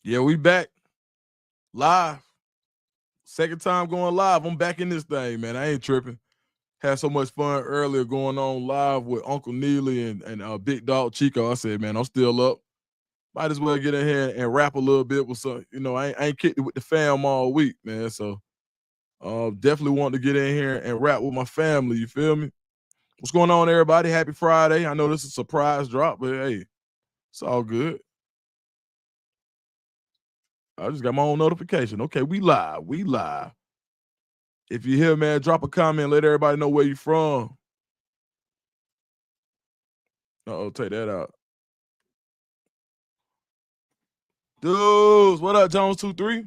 Yeah, we back live. Second time going live. I'm back in this thing, man. I ain't tripping. Had so much fun earlier going on live with Uncle Neely and Big Dog Chico. I said, man, I'm still up. Might as well get in here and rap a little bit with some. I ain't kicked it with the fam all week, man. So definitely want to get in here and rap with my family. You feel me? What's going on, everybody? Happy Friday. I know this is a surprise drop, but hey, it's all good. I just got my own notification. Okay, we live. We live. If you're here, man, drop a comment. Let everybody know where you're from. Take that out. Dudes, what up, Jones 23?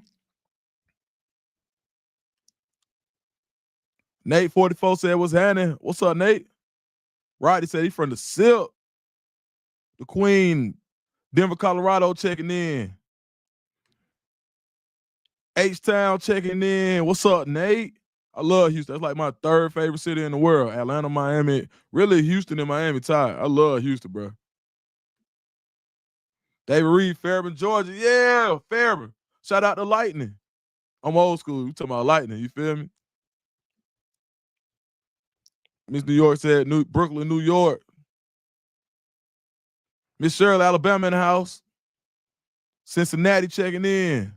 Nate 44 said, what's happening? What's up, Nate? Rodney said he's from the Silk. The Queen, Denver, Colorado checking in. H-Town checking in. What's up, Nate? I love Houston. That's like my third favorite city in the world. Atlanta, Miami. Really, Houston and Miami tied. I love Houston, bro. David Reed, Fairburn, Georgia. Yeah, Fairburn. Shout out to Lightning. I'm old school. We talking about Lightning. You feel me? Miss New York said Brooklyn, New York. Miss Shirley, Alabama in the house. Cincinnati checking in.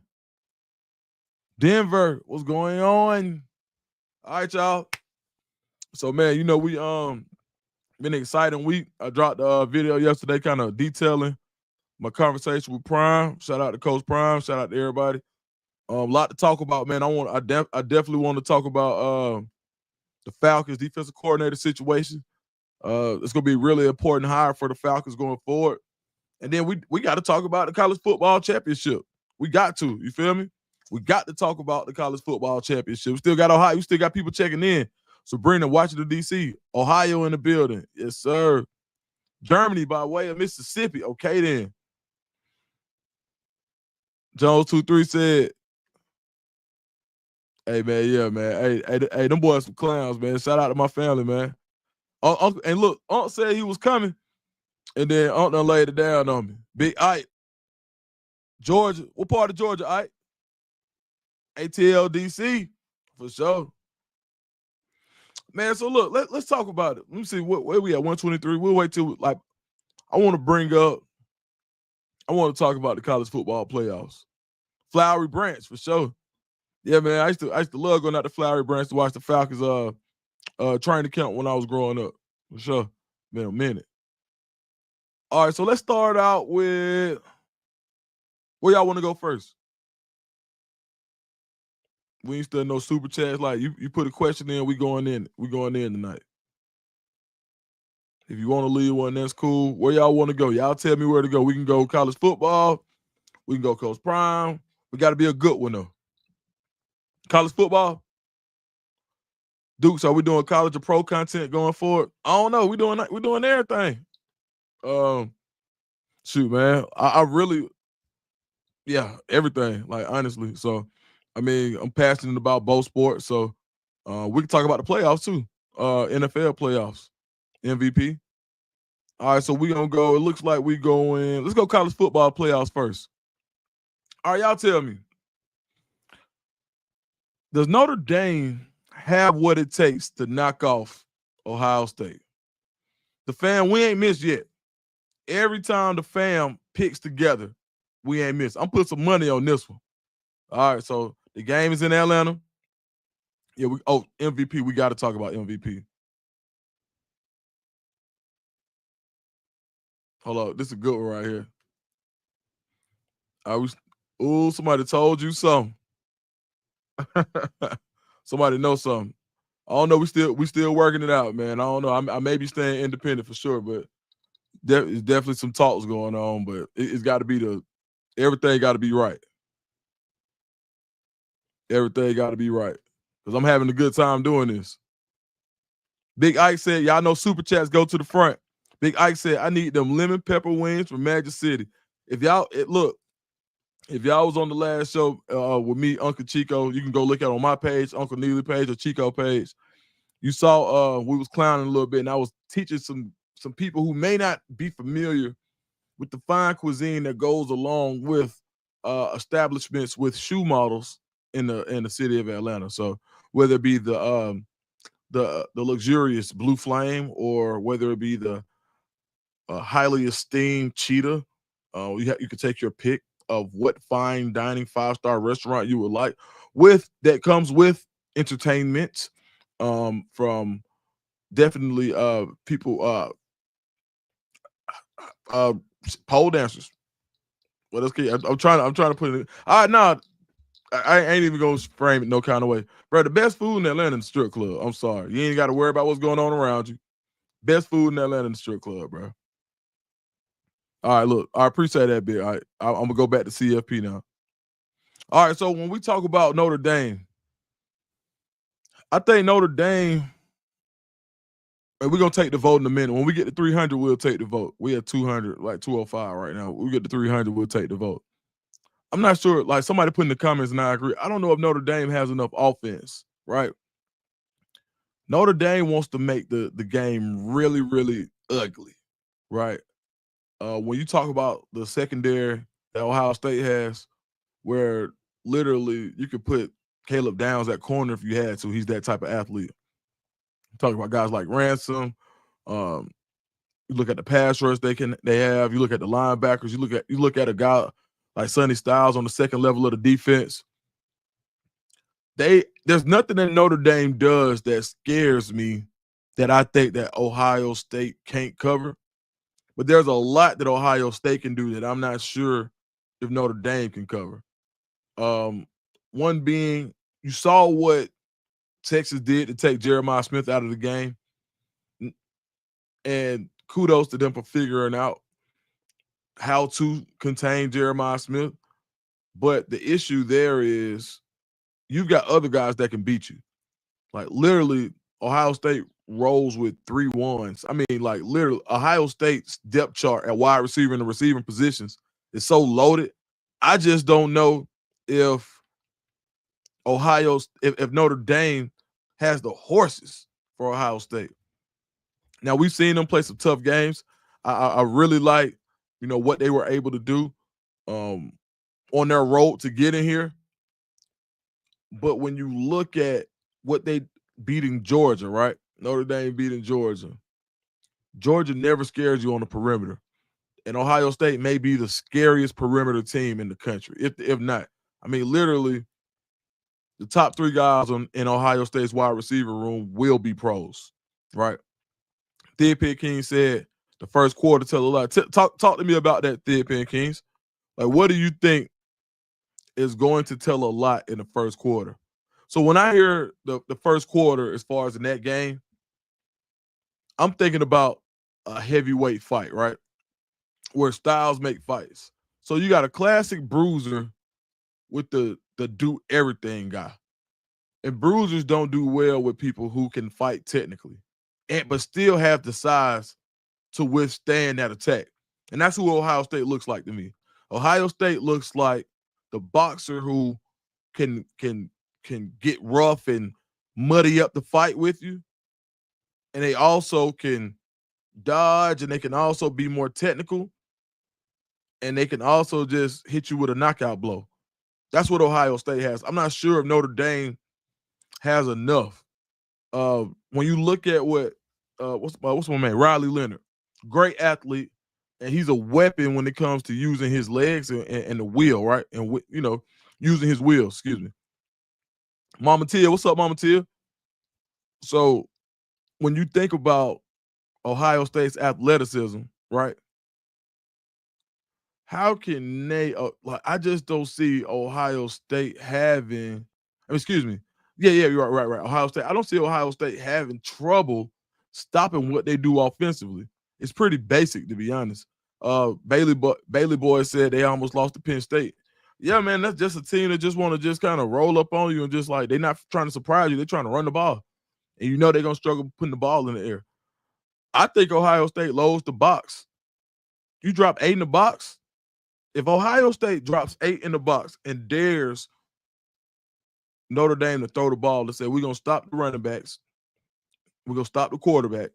Denver, what's going on? All right, y'all. So, man, we been an exciting week. I dropped a video yesterday kind of detailing my conversation with Prime. Shout out to Coach Prime. Shout out to everybody. A lot to talk about, man. I definitely want to talk about the Falcons defensive coordinator situation. It's gonna be a really important hire for the Falcons going forward. And then we got to talk about the college football championship. We got to, you feel me? We got to talk about the college football championship. We still got Ohio. We still got people checking in. Sabrina, Washington, D.C., Ohio in the building. Yes, sir. Germany by way of Mississippi. Okay, then. Jones 23 said, hey, man, yeah, man. Hey, them boys some clowns, man. Shout out to my family, man. And look, Unc said he was coming, and then Unc done laid it down on me. Big Ike. Georgia. What part of Georgia, Ike? ATL, DC, for sure. Man, so look, let's talk about it. Let me see where we at, 123. We'll wait till, I want to talk about the college football playoffs. Flowery Branch, for sure. Yeah, man, I used to love going out to Flowery Branch to watch the Falcons training camp when I was growing up, for sure. Been a minute. All right, so let's start out with, where y'all want to go first? We ain't still no super chats. Like you put a question in, we going in tonight. If you want to leave one, that's cool. Where y'all want to go? Y'all tell me where to go. We can go college football. We can go Coach Prime. We got to be a good one though. College football. Dukes, are we doing college or pro content going forward? I don't know. We're doing everything. Shoot, man. I really, yeah, everything. Like honestly. So, I mean, I'm passionate about both sports. So, we can talk about the playoffs too. NFL playoffs, MVP. All right, so we're gonna go. It looks like we going. Let's go college football playoffs first. All right, y'all tell me. Does Notre Dame have what it takes to knock off Ohio State? The fam, we ain't missed yet. Every time the fam picks together, we ain't missed. I'm putting some money on this one. All right, so the game is in Atlanta. Yeah, MVP. We got to talk about MVP. Hold on, this is a good one right here. Somebody told you something. Somebody knows something. I don't know. We still working it out, man. I don't know. I may be staying independent for sure, but there's definitely some talks going on. But it's got to be everything got to be right. Everything got to be right because I'm having a good time doing this. Big Ike said, "Y'all know super chats go to the front." Big Ike said, "I need them lemon pepper wings from Magic City." If y'all was on the last show with me, Uncle Chico, you can go look at it on my page, Uncle Neely page, or Chico page. You saw we was clowning a little bit, and I was teaching some people who may not be familiar with the fine cuisine that goes along with establishments with shoe models in the city of Atlanta. So whether it be the luxurious Blue Flame or whether it be the highly esteemed Cheetah, you could take your pick of what fine dining 5-star restaurant you would like. With that comes with entertainment from definitely people pole dancers. What else? I'm trying to put it. All right, nah, I ain't even gonna frame it no kind of way, bro. The best food in Atlanta in the strip club. I'm sorry, you ain't got to worry about what's going on around you. Best food in Atlanta in the strip club, bro. All right, look, I appreciate that bit. All right, I'm gonna go back to CFP now. All right, so when we talk about Notre Dame, I think Notre Dame, and we're gonna take the vote in a minute. When we get to 300, we'll take the vote. We at 200, like 205 right now. When we get to 300, we'll take the vote. I'm not sure. Like somebody put in the comments, and I agree. I don't know if Notre Dame has enough offense, right? Notre Dame wants to make the game really, really ugly, right? When you talk about the secondary that Ohio State has, where literally you could put Caleb Downs at corner if you had to. He's that type of athlete. Talking about guys like Ransom. You look at the pass rush they have. You look at the linebackers. You look at a guy like Sonny Styles on the second level of the defense. There's nothing that Notre Dame does that scares me that I think that Ohio State can't cover. But there's a lot that Ohio State can do that I'm not sure if Notre Dame can cover. One being, you saw what Texas did to take Jeremiah Smith out of the game. And kudos to them for figuring out how to contain Jeremiah Smith. But the issue there is you've got other guys that can beat you. Like literally, Ohio State rolls with 3 ones. I mean, like literally, Ohio State's depth chart at wide receiver and the receiving positions is so loaded. I just don't know if if Notre Dame has the horses for Ohio State. Now we've seen them play some tough games. I really like, what they were able to do on their road to get in here. But when you look at what they beating Georgia, right? Notre Dame beating Georgia. Georgia never scares you on the perimeter. And Ohio State may be the scariest perimeter team in the country, if not. I mean, literally, the top 3 guys in Ohio State's wide receiver room will be pros, right? Tupac King said the first quarter tell a lot. Talk to me about that, Tupac Kings. Like, what do you think is going to tell a lot in the first quarter? So when I hear the first quarter as far as in that game, I'm thinking about a heavyweight fight, right? Where styles make fights. So you got a classic bruiser with the do everything guy. And bruisers don't do well with people who can fight technically, but still have the size to withstand that attack. And that's who Ohio State looks like to me. Ohio State looks like the boxer who can get rough and muddy up the fight with you. And they also can dodge, and they can also be more technical. And they can also just hit you with a knockout blow. That's what Ohio State has. I'm not sure if Notre Dame has enough. When you look at what's my man, Riley Leonard, great athlete, and he's a weapon when it comes to using his legs and the wheel, right? And using his wheel. Excuse me. Mama Tia, what's up, Mama Tia? So when you think about Ohio State's athleticism, right? How can they? I just don't see Ohio State having. Excuse me. Yeah, you're right. Ohio State. I don't see Ohio State having trouble stopping what they do offensively. It's pretty basic, to be honest. Bailey Boy said they almost lost to Penn State. Yeah, man, that's just a team that just want to just kind of roll up on you and just like they're not trying to surprise you. They're trying to run the ball, and they're gonna struggle putting the ball in the air. I think Ohio State loads the box. You drop 8 in the box. If Ohio State drops 8 in the box and dares Notre Dame to throw the ball to say, we're going to stop the running backs, we're going to stop the quarterback,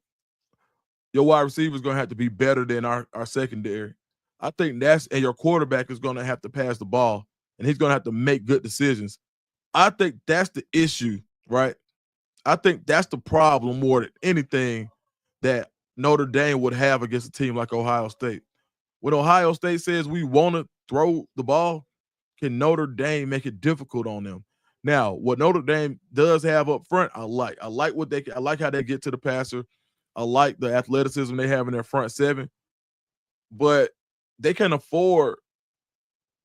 your wide receiver is going to have to be better than our secondary. I think and your quarterback is going to have to pass the ball, and he's going to have to make good decisions. I think that's the issue, right? I think that's the problem more than anything that Notre Dame would have against a team like Ohio State. When Ohio State says we want to throw the ball, can Notre Dame make it difficult on them? Now, what Notre Dame does have up front, I like. I like how they get to the passer. I like the athleticism they have in their front seven, but they can afford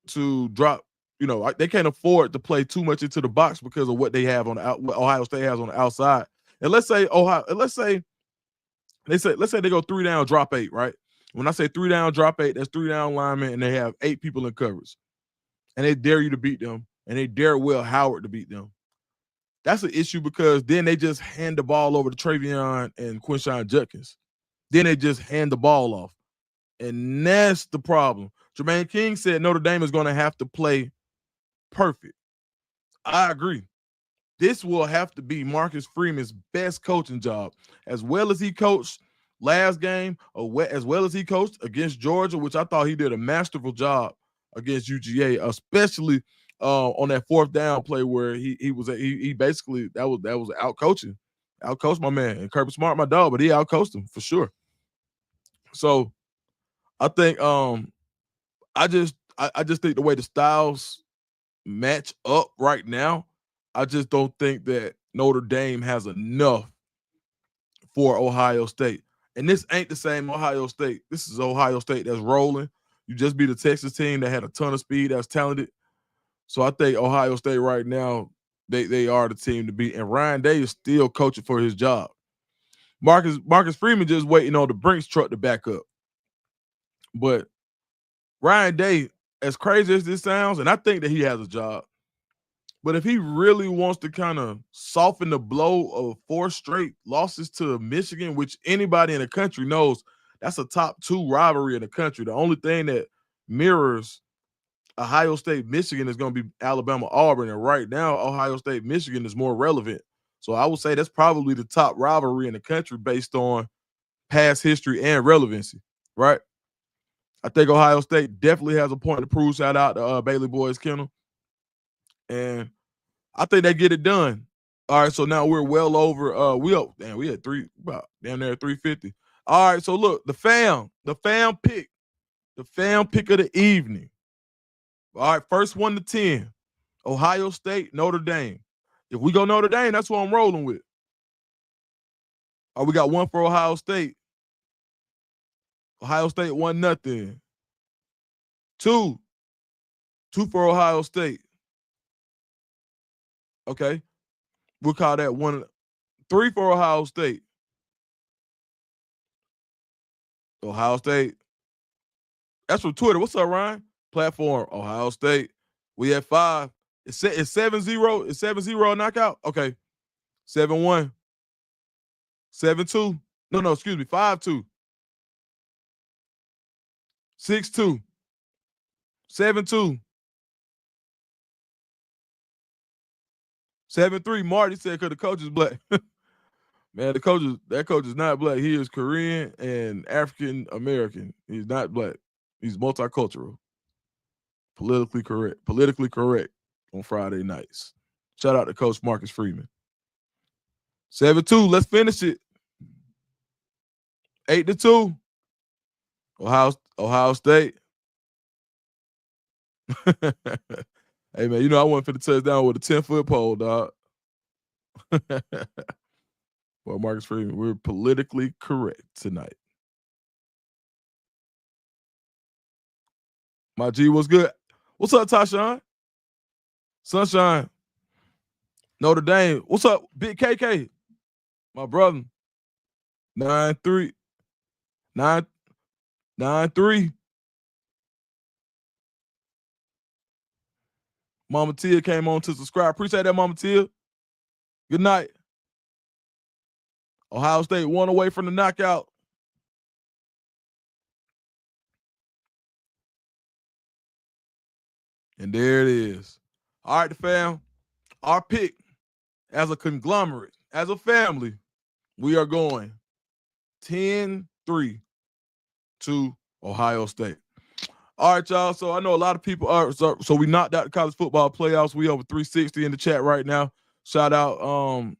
to drop. They can't afford to play too much into the box because of what they have what Ohio State has on the outside. And let's say they go 3 down, drop 8, right? When I say 3 down, drop 8, that's 3 down linemen, and they have 8 people in coverage, and they dare you to beat them, and they dare Will Howard to beat them. That's an issue because then they just hand the ball over to Travion and Quinshon Judkins. Then they just hand the ball off, and that's the problem. Jermaine King said Notre Dame is going to have to play perfect. I agree. This will have to be Marcus Freeman's best coaching job. As well as he coached last game, as well as he coached against Georgia, which I thought he did a masterful job against UGA, especially on that 4th down play where he basically that was out coaching. Outcoached my man. And Kirby Smart, my dog, but he outcoached him for sure. So I think I just think the way the styles match up right now, I just don't think that Notre Dame has enough for Ohio State. And this ain't the same Ohio State. This is Ohio State that's rolling. You just beat a Texas team that had a ton of speed, that's talented. So I think Ohio State right now, they are the team to beat. And Ryan Day is still coaching for his job. Marcus Freeman just waiting on the Brinks truck to back up. But Ryan Day, as crazy as this sounds, and I think that he has a job, but if he really wants to kind of soften the blow of 4 straight losses to Michigan, which anybody in the country knows that's a top 2 rivalry in the country. The only thing that mirrors Ohio State Michigan is going to be Alabama Auburn, and right now Ohio State Michigan is more relevant. So I would say that's probably the top rivalry in the country based on past history and relevancy, right? I think Ohio State definitely has a point to prove. Shout out to Bailey Boys Kennel. And I think they get it done. All right, so now we're well over. We had about damn near 350. All right, so look, the fam pick of the evening. All right, first 1 to 10, Ohio State, Notre Dame. If we go Notre Dame, that's what I'm rolling with. All right, we got 1 for Ohio State. Ohio State 1-0. 2 for Ohio State. Okay, we'll call that 1. 3 for Ohio State. Ohio State. That's from Twitter. What's up, Ryan? Platform, Ohio State. We at 5. It's 7-0. It's 7-0 knockout. Okay. 7-1. 7-2. No, excuse me. 5-2. 6-2. 7-2. 7-3. Marty said because the coach is black. Man, that coach is not black. He is Korean and African American. He's not black. He's multicultural. Politically correct on Friday nights. Shout out to Coach Marcus Freeman. 7-2. Let's finish it. 8-2. Ohio State. Hey man, I went for the touchdown with a 10-foot pole, dog. Well, Marcus Freeman, we're politically correct tonight. My G, what's good? What's up, Tashawn? Sunshine. Notre Dame. What's up, Big KK? My brother. 9-3. 9-3. Mama Tia came on to subscribe. Appreciate that, Mama Tia. Good night. Ohio State 1 away from the knockout. And there it is. All right, the fam. Our pick as a conglomerate, as a family, we are going 10-3 to Ohio State. All right, y'all. So I know a lot of people are so we knocked out the college football playoffs. We over 360 in the chat right now. Shout out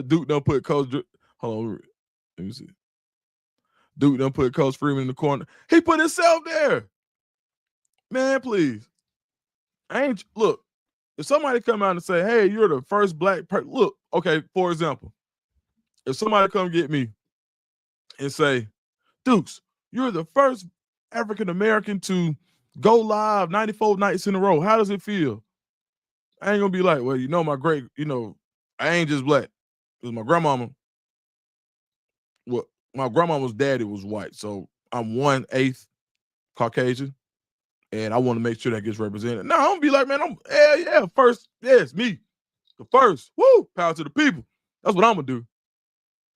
Duke done put Coach. Hold on, let me see. Duke done put Coach Freeman in the corner. He put himself there. Man, please. Look. If somebody come out and say, "Hey, you're the first black person," look, okay. For example, if somebody come get me and say, "Dukes, you're the first African American to go live 94 nights in a row. How does it feel?" I ain't gonna be like, "Well, I ain't just black." Because my grandmama's daddy was white, so I'm 1/8 Caucasian, and I want to make sure that gets represented. No, I'm gonna be like, man, first, yes, me, the first. Woo, power to the people. That's what I'm gonna do.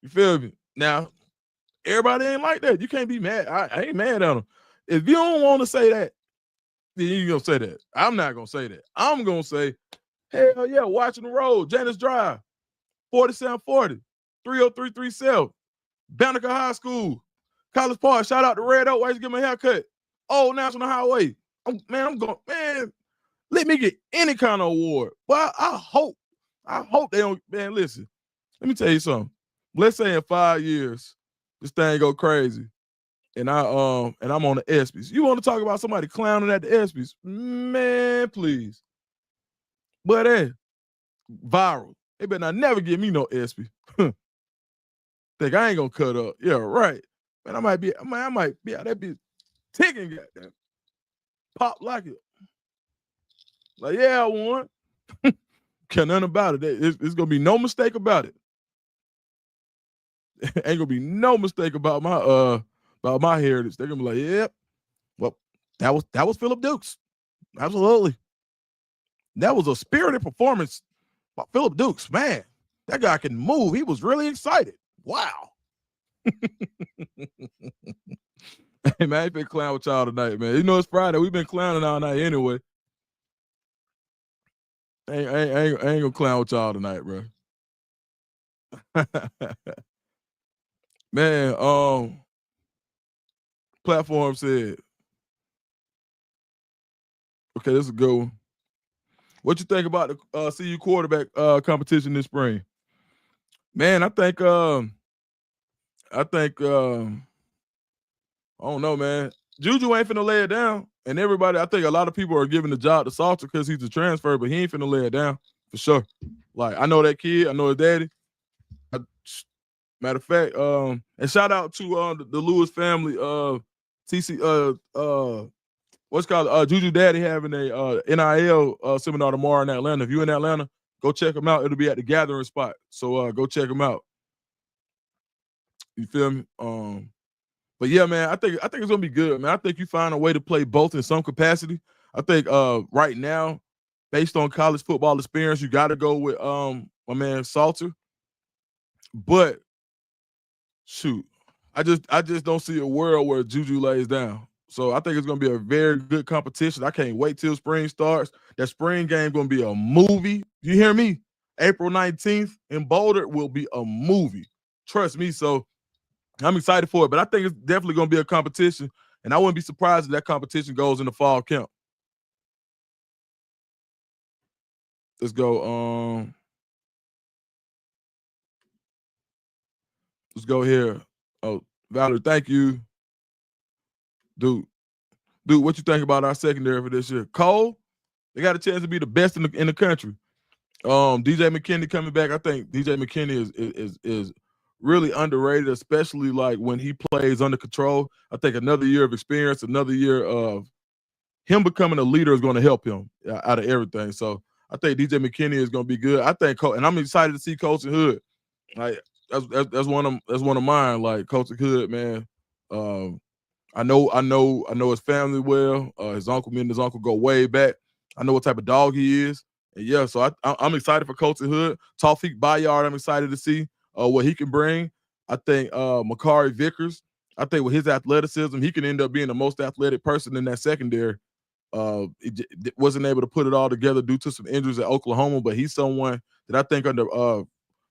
You feel me? Now, everybody ain't like that. You can't be mad. I ain't mad at them. If you don't want to say that, then you gonna say that. I'm not gonna say that. I'm gonna say, hell yeah, watching the road, Janice Drive, 4740, 30337, Banneker High School, College Park. Shout out to Red Oak. I used to get my haircut. Old National Highway. I'm going, man. Let me get any kind of award. But I hope they don't. Man, listen. Let me tell you something. Let's say in 5 years, this thing go crazy, and I'm on the ESPYs. You want to talk about somebody clowning at the ESPYs? Man, please. But viral. They better not never give me no ESPY. Think I ain't gonna cut up. Yeah, right. Man, I might be out that bitch ticking, goddamn. Pop like it. Like, yeah, I won. Can't nothing about it. It's gonna be no mistake about it. Ain't gonna be no mistake about my heritage. They're gonna be like, yep. Well, that was Phillip Dukes. Absolutely. That was a spirited performance by Phillip Dukes. Man, that guy can move. He was really excited. Wow. Hey, man, I ain't been clowning with y'all tonight, man. You know it's Friday. We've been clowning all night anyway. I ain't gonna clown with y'all tonight, bro. Man, platform said, okay, this is a good one. What you think about the CU quarterback competition this spring? Man, I don't know, man. Juju ain't finna lay it down. And everybody, I think a lot of people are giving the job to Salter because he's a transfer, but he ain't finna lay it down for sure. Like, I know that kid, I know his daddy. Matter of fact, and shout out to the Lewis family, what's called Juju Daddy having a NIL seminar tomorrow in Atlanta. If you're in Atlanta, go check him out. It'll be at the gathering spot. So go check him out. You feel me? But yeah, man, I think it's gonna be good, man. I think you find a way to play both in some capacity. I think right now, based on college football experience, you got to go with my man Salter. But shoot, I just don't see a world where Juju lays down. So I think it's gonna be a very good competition. I can't wait till spring starts. That spring game gonna be a movie. You hear me? April 19th in Boulder will be a movie. Trust me. So I'm excited for it. But I think it's definitely gonna be a competition, and I wouldn't be surprised if that competition goes in the fall camp. Let's go. Let's go here. Oh, Valerie, thank you. Dude, what you think about our secondary for this year? Cole, they got a chance to be the best in the country. DJ McKinney coming back. I think DJ McKinney is really underrated, especially like when he plays under control. I think another year of experience, another year of him becoming a leader is going to help him out of everything. So I think DJ McKinney is going to be good. I think, and I'm excited to see Colton Hood. Like that's one of mine. Like Colton Hood, man. I know his family well. His uncle, me and his uncle go way back. I know what type of dog he is. And yeah, so I'm excited for Colton Hood. Taufik Bayard, I'm excited to see what he can bring. I think Makari Vickers, I think with his athleticism, he can end up being the most athletic person in that secondary. It wasn't able to put it all together due to some injuries at Oklahoma, but he's someone that I think under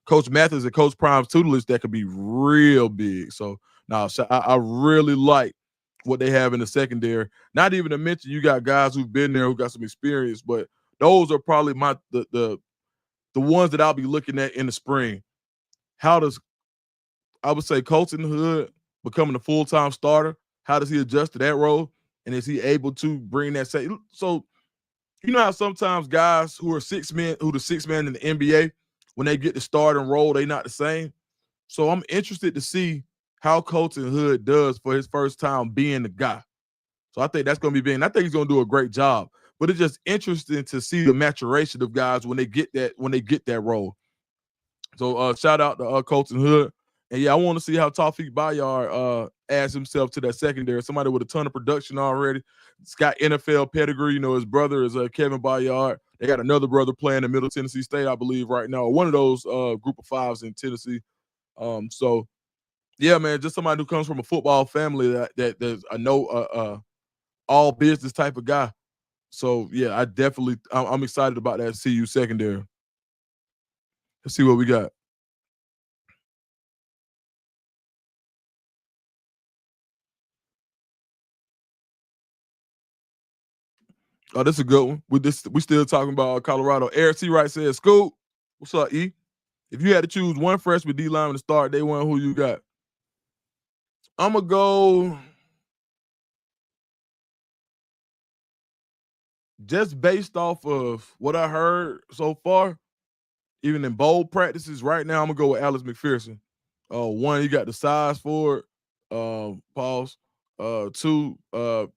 Coach Mathis and Coach Prime's tutelage that could be real big. So now I really like what they have in the secondary. Not even to mention you got guys who've been there who got some experience, but those are probably the ones that I'll be looking at in the spring. How does I would say Colton Hood becoming a full-time starter? How does he adjust to that role? And is he able to bring that so you know how sometimes guys who are the six man in the NBA, when they get the starting role, they not the same. So I'm interested to see how Colton Hood does for his first time being the guy. So I think that's going to be big. And I think he's going to do a great job. But it's just interesting to see the maturation of guys when they get that role. So shout out to Colton Hood. And yeah, I want to see how Tawfiq Bayard adds himself to that secondary. Somebody with a ton of production already. It's got NFL pedigree. You know, his brother is Kevin Bayard. They got another brother playing in Middle Tennessee State, I believe, right now. One of those group of fives in Tennessee. So yeah, man, just somebody who comes from a football family that's all business type of guy. So yeah, I'm excited about that CU secondary. Let's see what we got. Oh, this is a good one. We still talking about Colorado. Eric C. Wright says, Scoop, what's up, E? If you had to choose one freshman D lineman to start day one, who you got? I'm gonna go just based off of what I heard so far, even in bowl practices. Right now, I'm gonna go with Alex McPherson. One, he got the size for it. Pause. Two,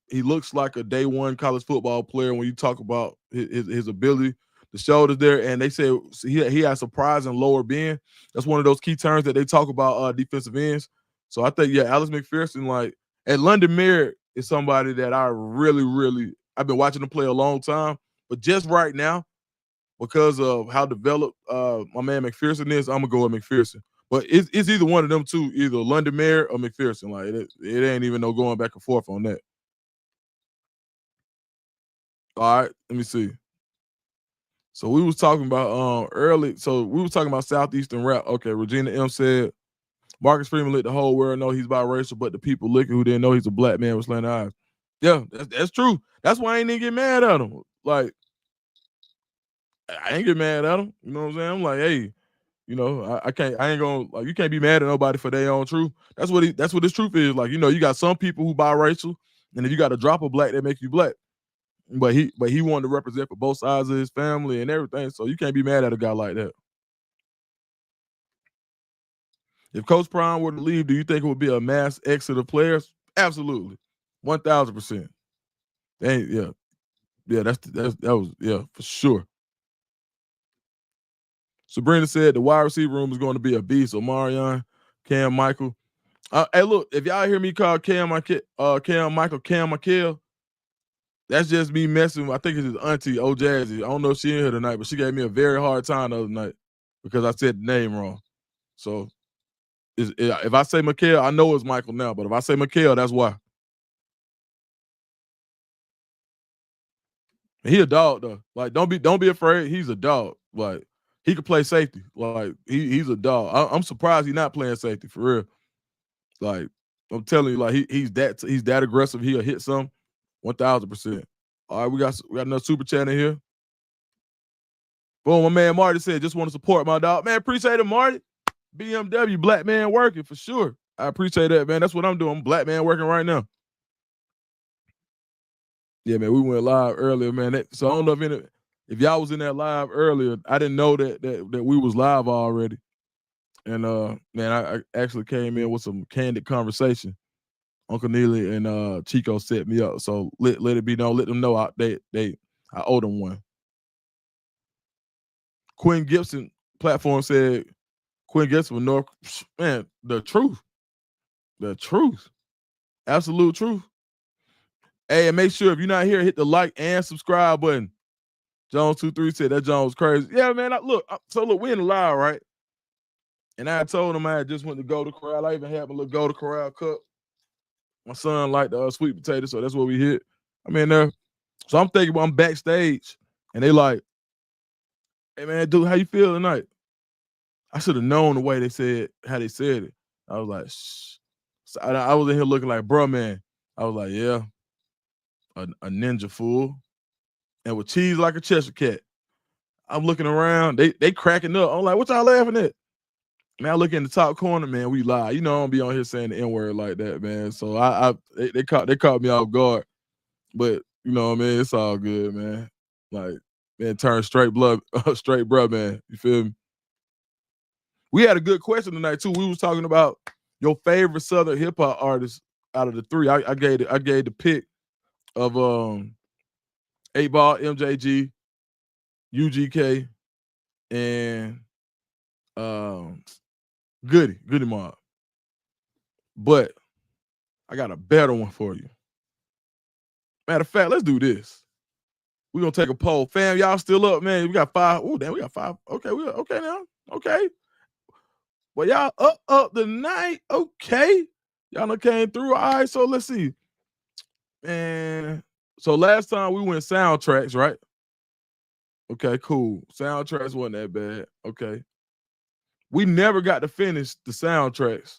he looks like a day one college football player when you talk about his ability. The shoulders there, and they say he has surprising lower bend. That's one of those key terms that they talk about defensive ends. So I think Alex McPherson, like, and London Merritt is somebody that I really I've been watching him play a long time, but just right now, because of how developed my man McPherson is, I'm gonna go with McPherson. But it's either one of them two, either London Merritt or McPherson. Like it ain't even no going back and forth on that. All right, let me see. So we was talking about early. So we was talking about Southeastern rap. Okay, Regina M said Marcus Freeman let the whole world know he's biracial, but the people looking who didn't know he's a black man with slanted eyes. Yeah, that's true. That's why I ain't even get mad at him. Like I ain't get mad at him. You know what I'm saying? I'm like, hey, you know, I ain't gonna like you can't be mad at nobody for their own truth. That's what his truth is. Like, you know, you got some people who biracial, and if you got a drop of black, that make you black. But he wanted to represent for both sides of his family and everything. So you can't be mad at a guy like that. If Coach Prime were to leave, do you think it would be a mass exit of players? Absolutely. 1,000%. Yeah. Yeah, that was for sure. Sabrina said the wide receiver room is going to be a beast. Omarion, Cam Michael. Hey, look, if y'all hear me call Cam Michael, Cam Michael, that's just me messing with, I think it's his auntie, O Jazzy. I don't know if she in here tonight, but she gave me a very hard time the other night because I said the name wrong. So if I say Mikhail, I know it's Michael now, but if I say Mikhail, that's why. He a dog though. Like don't be afraid. He's a dog. Like he could play safety. Like he's a dog. I'm surprised he's not playing safety for real. Like I'm telling you, like he's that aggressive. He'll hit some 1,000%. All right, we got another super chat in here. Boom, my man Marty said, just want to support my dog. Man, appreciate it, Marty. BMW, black man working for sure. I appreciate that, man. That's what I'm doing. I'm black man working right now. Yeah, man, we went live earlier, man. So I don't know if y'all was in that live earlier. I didn't know that we was live already. And man, I actually came in with some candid conversation. Uncle Neely and Chico set me up. So let it be known, let them know I owe them one. Quinn Gibson platform said Quinn Gibson with North, man, the truth. Absolute truth. Hey, and make sure if you're not here, hit the like and subscribe button. Jones23 said that Jones was crazy. Yeah, man. Look, we in the live, right? And I told him I had just went to Golden Corral. I even had my little Golden Corral cup. My son liked the sweet potato, so that's what we hit. I'm in there. So I'm thinking I'm backstage, and they like, hey, man, dude, how you feel tonight? I should have known the way how they said it. I was like, shh. So I was in here looking like, bro, man, I was like, yeah, a ninja fool. And with cheese like a Cheshire cat. I'm looking around, they cracking up. I'm like, what y'all laughing at? Man, I look in the top corner, man, we lie. You know I don't be on here saying the N-word like that, man. So they caught me off guard. But you know what I mean? It's all good, man. Like, man, turn straight blood, straight bruh, man. You feel me? We had a good question tonight too. We was talking about your favorite Southern hip hop artist out of the three. I gave the pick of 8 Ball, MJG, UGK, and Goody Mob. But I got a better one for you. Matter of fact, let's do this. We're gonna take a poll. Fam, y'all still up, man. We got 5. Oh, damn, we got 5. Okay, we okay now. Okay. Well, y'all up tonight. Okay. Y'all done came through. All right, so let's see. Man. So last time we went soundtracks, right? Okay, cool. Soundtracks wasn't that bad. Okay. We never got to finish the soundtracks,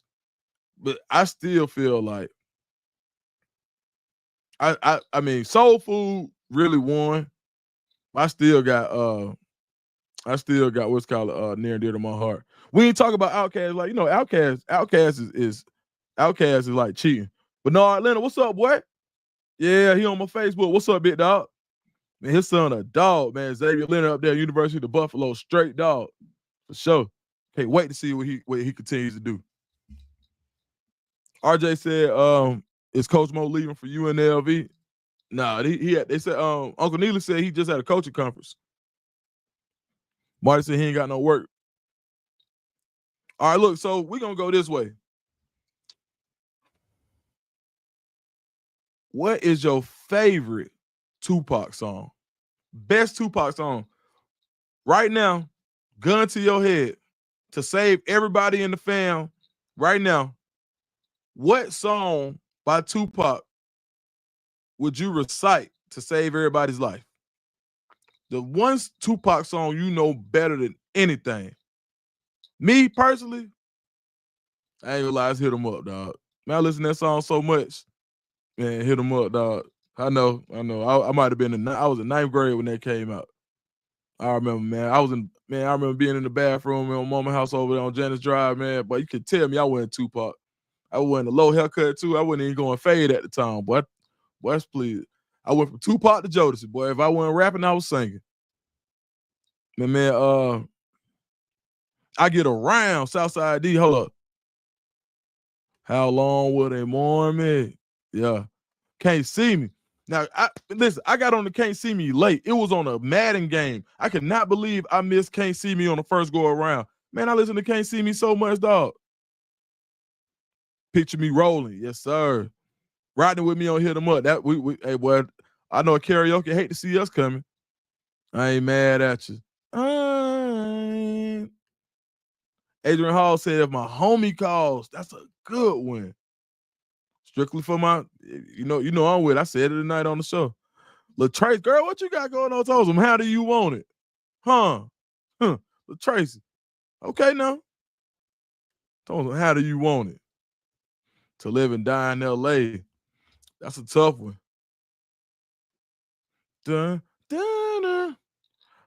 but I still feel like I mean Soul Food really won. I still got what's called near and dear to my heart. We ain't talk about Outkast, like, you know, Outkast is like cheating. But no, Atlanta, what's up, boy? Yeah, he on my Facebook. What's up, big dog? Man, his son a dog, man. Xavier Leonard up there, University of Buffalo, straight dog. For sure. Can't wait to see what he continues to do. RJ said, is Coach Mo leaving for UNLV? Nah, they said Uncle Neely said he just had a coaching conference. Marty said he ain't got no work. All right, look, so we're gonna go this way. What is your favorite Tupac song? Best Tupac song. Right now, gun to your head, to save everybody in the fam right now. What song by Tupac would you recite to save everybody's life? The one Tupac song you know better than anything. Me personally, I ain't gonna lie, hit him up, dog. Man, I listen to that song so much. Man, hit him up, dog. I know. I might have been I was in 9th grade when that came out. I remember, man. I remember being in the bathroom in Mama house over there on Janice Drive, man. But you could tell me I wasn't Tupac. I went a low haircut too. I wasn't even going fade at the time, boy. Boy, please. I went from Tupac to Jodeci, boy. If I wasn't rapping, I was singing. Man, I get around Southside D. Hold up. How long will they mourn me? Yeah. Can't see me. Now, listen, I got on the Can't See Me late. It was on a Madden game. I could not believe I missed Can't See Me on the first go around. Man, I listen to Can't See Me so much, dog. Picture me rolling. Yes, sir. Riding with me on Hit 'em Up. That we hey boy, I know karaoke hate to see us coming. I ain't mad at you. Adrian Hall said, if my homie calls, that's a good one. Strictly for my, you know I'm with. I said it tonight on the show. LaTrace, girl, what you got going on? Told him, how do you want it? Huh? LaTrace. Okay, now. Told him, how do you want it? To live and die in LA. That's a tough one. Dun, dun, dun.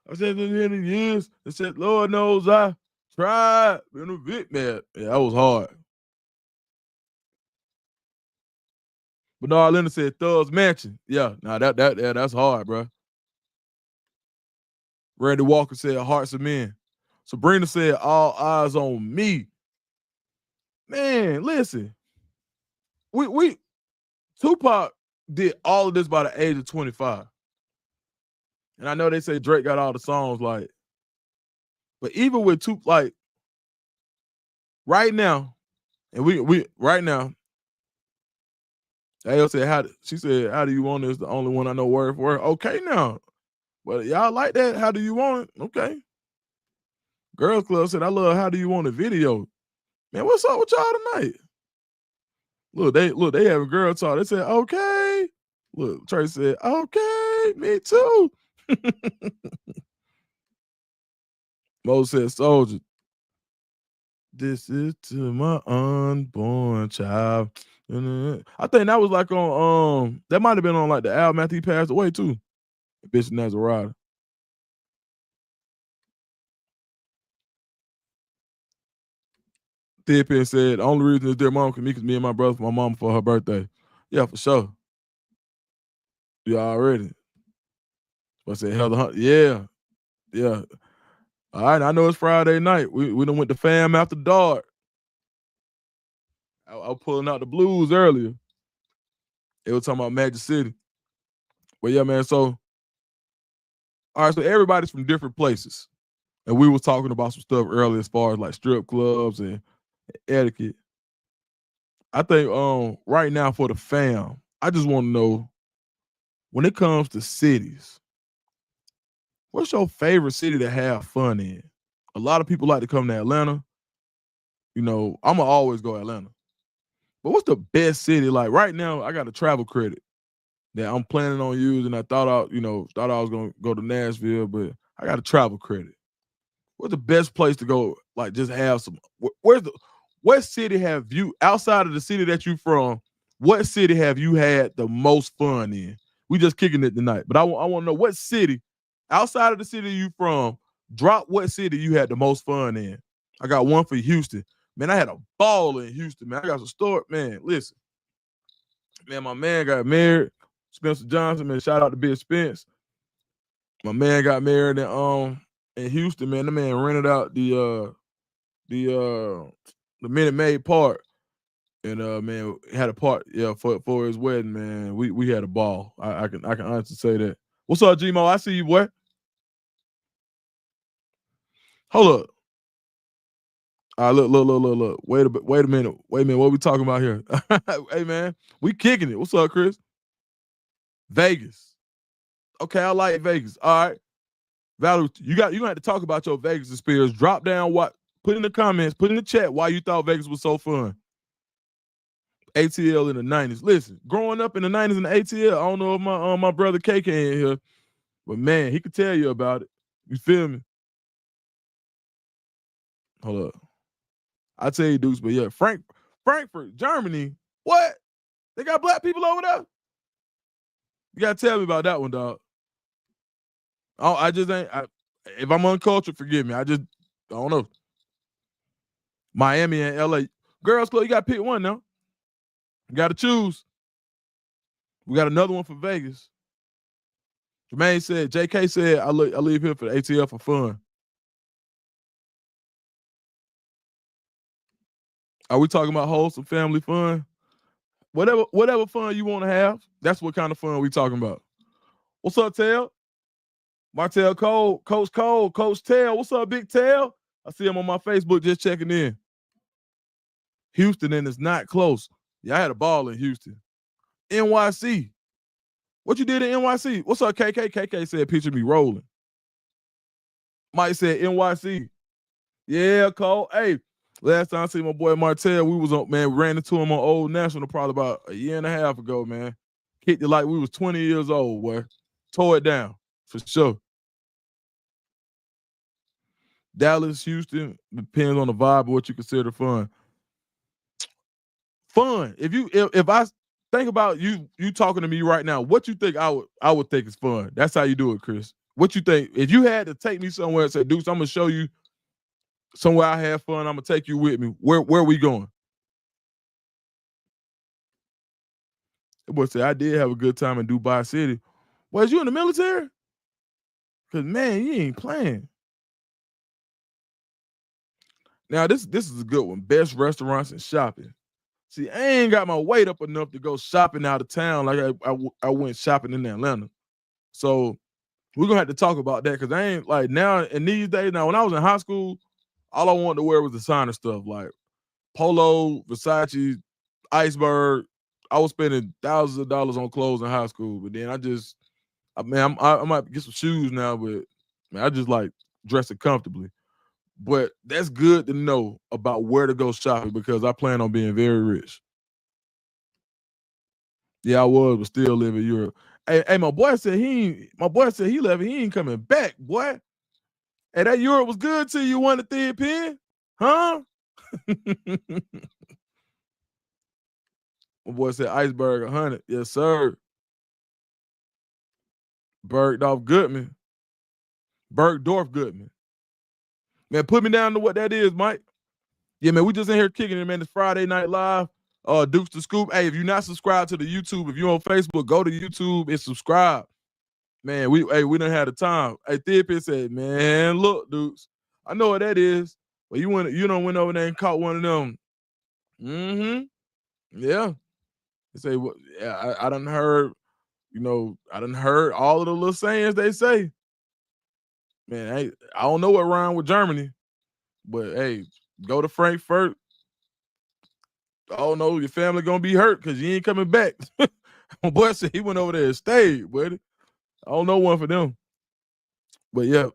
I said in years. I said, Lord knows I tried. Been a bit mad. Yeah, that was hard. Bernard Leonard said Thug's Mansion. Yeah, that's hard, bro. Randy Walker said Hearts of Men. Sabrina said All Eyes on Me. Man, listen. We Tupac did all of this by the age of 25. And I know they say Drake got all the songs, like, but even with Tupac, like, right now, and we right now, AO said, she said, how do you want this? The only one I know word for word. Okay, now. But y'all like that? How do you want it? Okay. Girls Club said, I love How Do You Want a Video. Man, what's up with y'all tonight? Look, they having girl talk. They said, okay. Look, Trace said, okay, me too. Mo said, Soldier. This is to my unborn child. And I think that was like on that might have been on like the album after he passed away too. Bishop Nazarada. Tippin said the only reason is their mom can meet me and my brother for my mom for her birthday. Yeah, for sure. Yeah, already. I said, hell the hunt. Yeah. Yeah. All right, I know it's Friday night. We done went to fam after dark. I was pulling out the blues earlier. They were talking about Magic City. But yeah, man, so all right, so everybody's from different places. And we was talking about some stuff earlier as far as like strip clubs and etiquette. I think right now for the fam, I just want to know when it comes to cities, what's your favorite city to have fun in? A lot of people like to come to Atlanta. You know, I'ma always go Atlanta. But what's the best city? Like right now, I got a travel credit that I'm planning on using. I thought I was gonna go to Nashville, but I got a travel credit. What's the best place to go? Like just have some. What city have you outside of the city that you from? What city have you had the most fun in? We just kicking it tonight, but I want to know what city outside of the city you from. Drop what city you had the most fun in. I got one for Houston. Man, I had a ball in Houston, man. I got some story. Man, listen. Man, my man got married. Spencer Johnson, man. Shout out to Big Spence. My man got married in Houston, man. The man rented out the Minute Maid Park. And man, had a part, yeah, for his wedding, man. We had a ball. I can honestly say that. What's up, Gmo? I see you, boy. Hold up. All right, look. Wait a minute. What we talking about here? Hey, man, we kicking it. What's up, Chris? Vegas. Okay, I like Vegas. All right, Valerie, you gonna have to talk about your Vegas experience. Drop down put in the comments, put in the chat why you thought Vegas was so fun. ATL in the 90s. Listen, growing up in the 90s in the ATL, I don't know if my brother KK in here, but man, he could tell you about it. You feel me? Hold up. I tell you, Dukes, but yeah, Frankfurt, Germany. What? They got black people over there? You gotta tell me about that one, dog. Oh, I just ain't. If I'm uncultured, forgive me. I don't know. Miami and LA. Girls Club, you gotta pick one now. You gotta choose. We got another one for Vegas. Jermaine said, JK said, I leave here for the ATL for fun. Are we talking about wholesome family fun? Whatever fun you want to have, that's what kind of fun we talking about. What's up, Tail? Martell Cole, Coach Tail. What's up, Big Tail? I see him on my Facebook just checking in. Houston, and it's not close. Yeah, I had a ball in Houston. NYC. What you did in NYC? What's up, KK? KK said, picture me rolling. Mike said, NYC. Yeah, Cole. Hey, last time I see my boy Martell, we ran into him on Old National probably about a year and a half ago, man. Kicked it like we was 20 years old, boy. Tore it down, for sure. Dallas, Houston, depends on the vibe of what you consider fun. Fun. If I think about you talking to me right now, what you think I would think is fun? That's how you do it, Chris. What you think? If you had to take me somewhere and say, Deuce, I'm gonna show you somewhere I have fun, I'm gonna take you with me. Where are we going? The boy said, I did have a good time in Dubai City. Was you in the military? Cause man, you ain't playing. Now this is a good one. Best restaurants and shopping. See, I ain't got my weight up enough to go shopping out of town like I went shopping in Atlanta. So we're gonna have to talk about that because I ain't like now in these days. Now, when I was in high school, all I wanted to wear was designer stuff like Polo, Versace, Iceberg. I was spending thousands of dollars on clothes in high school, but then I might get some shoes now, but man, I just like dressing comfortably. But that's good to know about where to go shopping because I plan on being very rich. Yeah, I was, but still live in Europe. Hey, my boy said he left. He ain't coming back, boy. Hey, that Europe was good to you. Want a thin pin, huh? My boy said iceberg 100. Yes, sir. Bergdorf Goodman. Bergdorf Goodman. Man, put me down to what that is, Mike. Yeah, man, we just in here kicking it, man. It's Friday Night Live. Dukes the Scoop. Hey, if you're not subscribed to the YouTube, if you're on Facebook, go to YouTube and subscribe. Man, we done had a time. Hey, Thippy said, man, look, Dukes, I know what that is. But you went over there and caught one of them. Mm-hmm. Yeah. They say, well, yeah, I done heard, I done heard all of the little sayings they say. Man, I don't know what rhyme with Germany, but hey, go to Frankfurt. Oh no, your family gonna be hurt because you ain't coming back. My boy said he went over there and stayed, buddy. I don't know one for them. But yeah.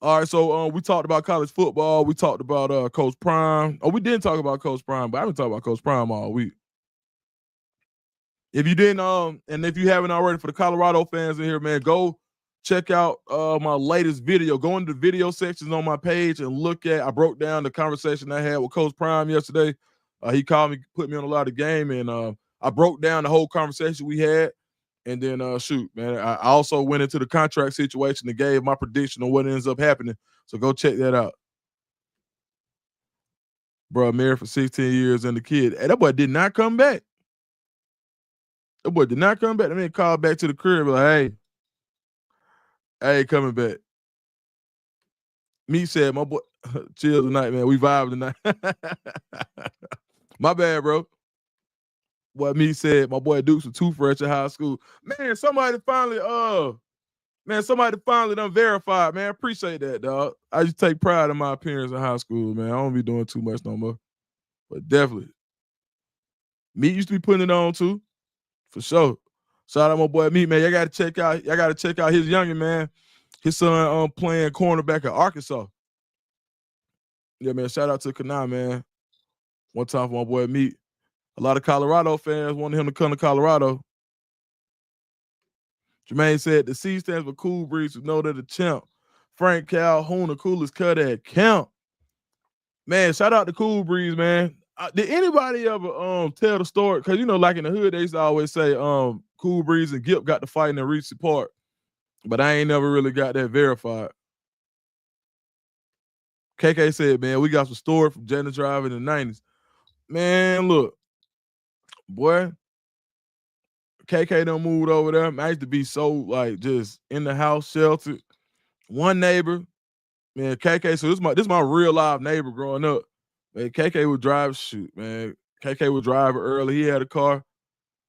All right, so we talked about college football. We talked about Coach Prime. Oh, we didn't talk about Coach Prime, but I've been talking about Coach Prime all week. If you didn't, and if you haven't already, for the Colorado fans in here, man, go check out my latest video. Go into the video sections on my page and look at. I broke down the conversation I had with Coach Prime yesterday. He called me, put me on a lot of game, and I broke down the whole conversation we had. And then shoot, man, I also went into the contract situation and gave my prediction on what ends up happening. So go check that out. Bro, married for 16 years and the kid. Hey, that boy did not come back. That boy did not come back. I mean, called back to the crib like, hey, coming back. Me said, my boy, chill tonight, man. We vibe tonight. My bad, bro. What me said, my boy Dukes was too fresh in high school. Man, somebody finally done verified, man. Appreciate that, dog. I just take pride in my appearance in high school, man. I don't be doing too much no more. But definitely. Meat used to be putting it on too. For sure. Shout out my boy Meat, man. Y'all gotta check out his youngin', man. His son playing cornerback at Arkansas. Yeah, man. Shout out to Kanai, man. One time for my boy Meat. A lot of Colorado fans wanted him to come to Colorado. Jermaine said the C stands for Cool Breeze with Notre the champ. Frank Calhoun, the coolest cut at camp. Man, shout out to Cool Breeze, man. Did anybody ever tell the story? Because like in the hood, they used to always say Cool Breeze and Gip got to fight and reach the part. But I ain't never really got that verified. KK said, man, we got some story from Jenna Drive in the 90s. Man, look, boy, KK done moved over there. I used to be so like just in the house, sheltered. One neighbor, man, KK. So this my real live neighbor growing up. Man, KK would drive. Shoot, man, KK would drive early. He had a car.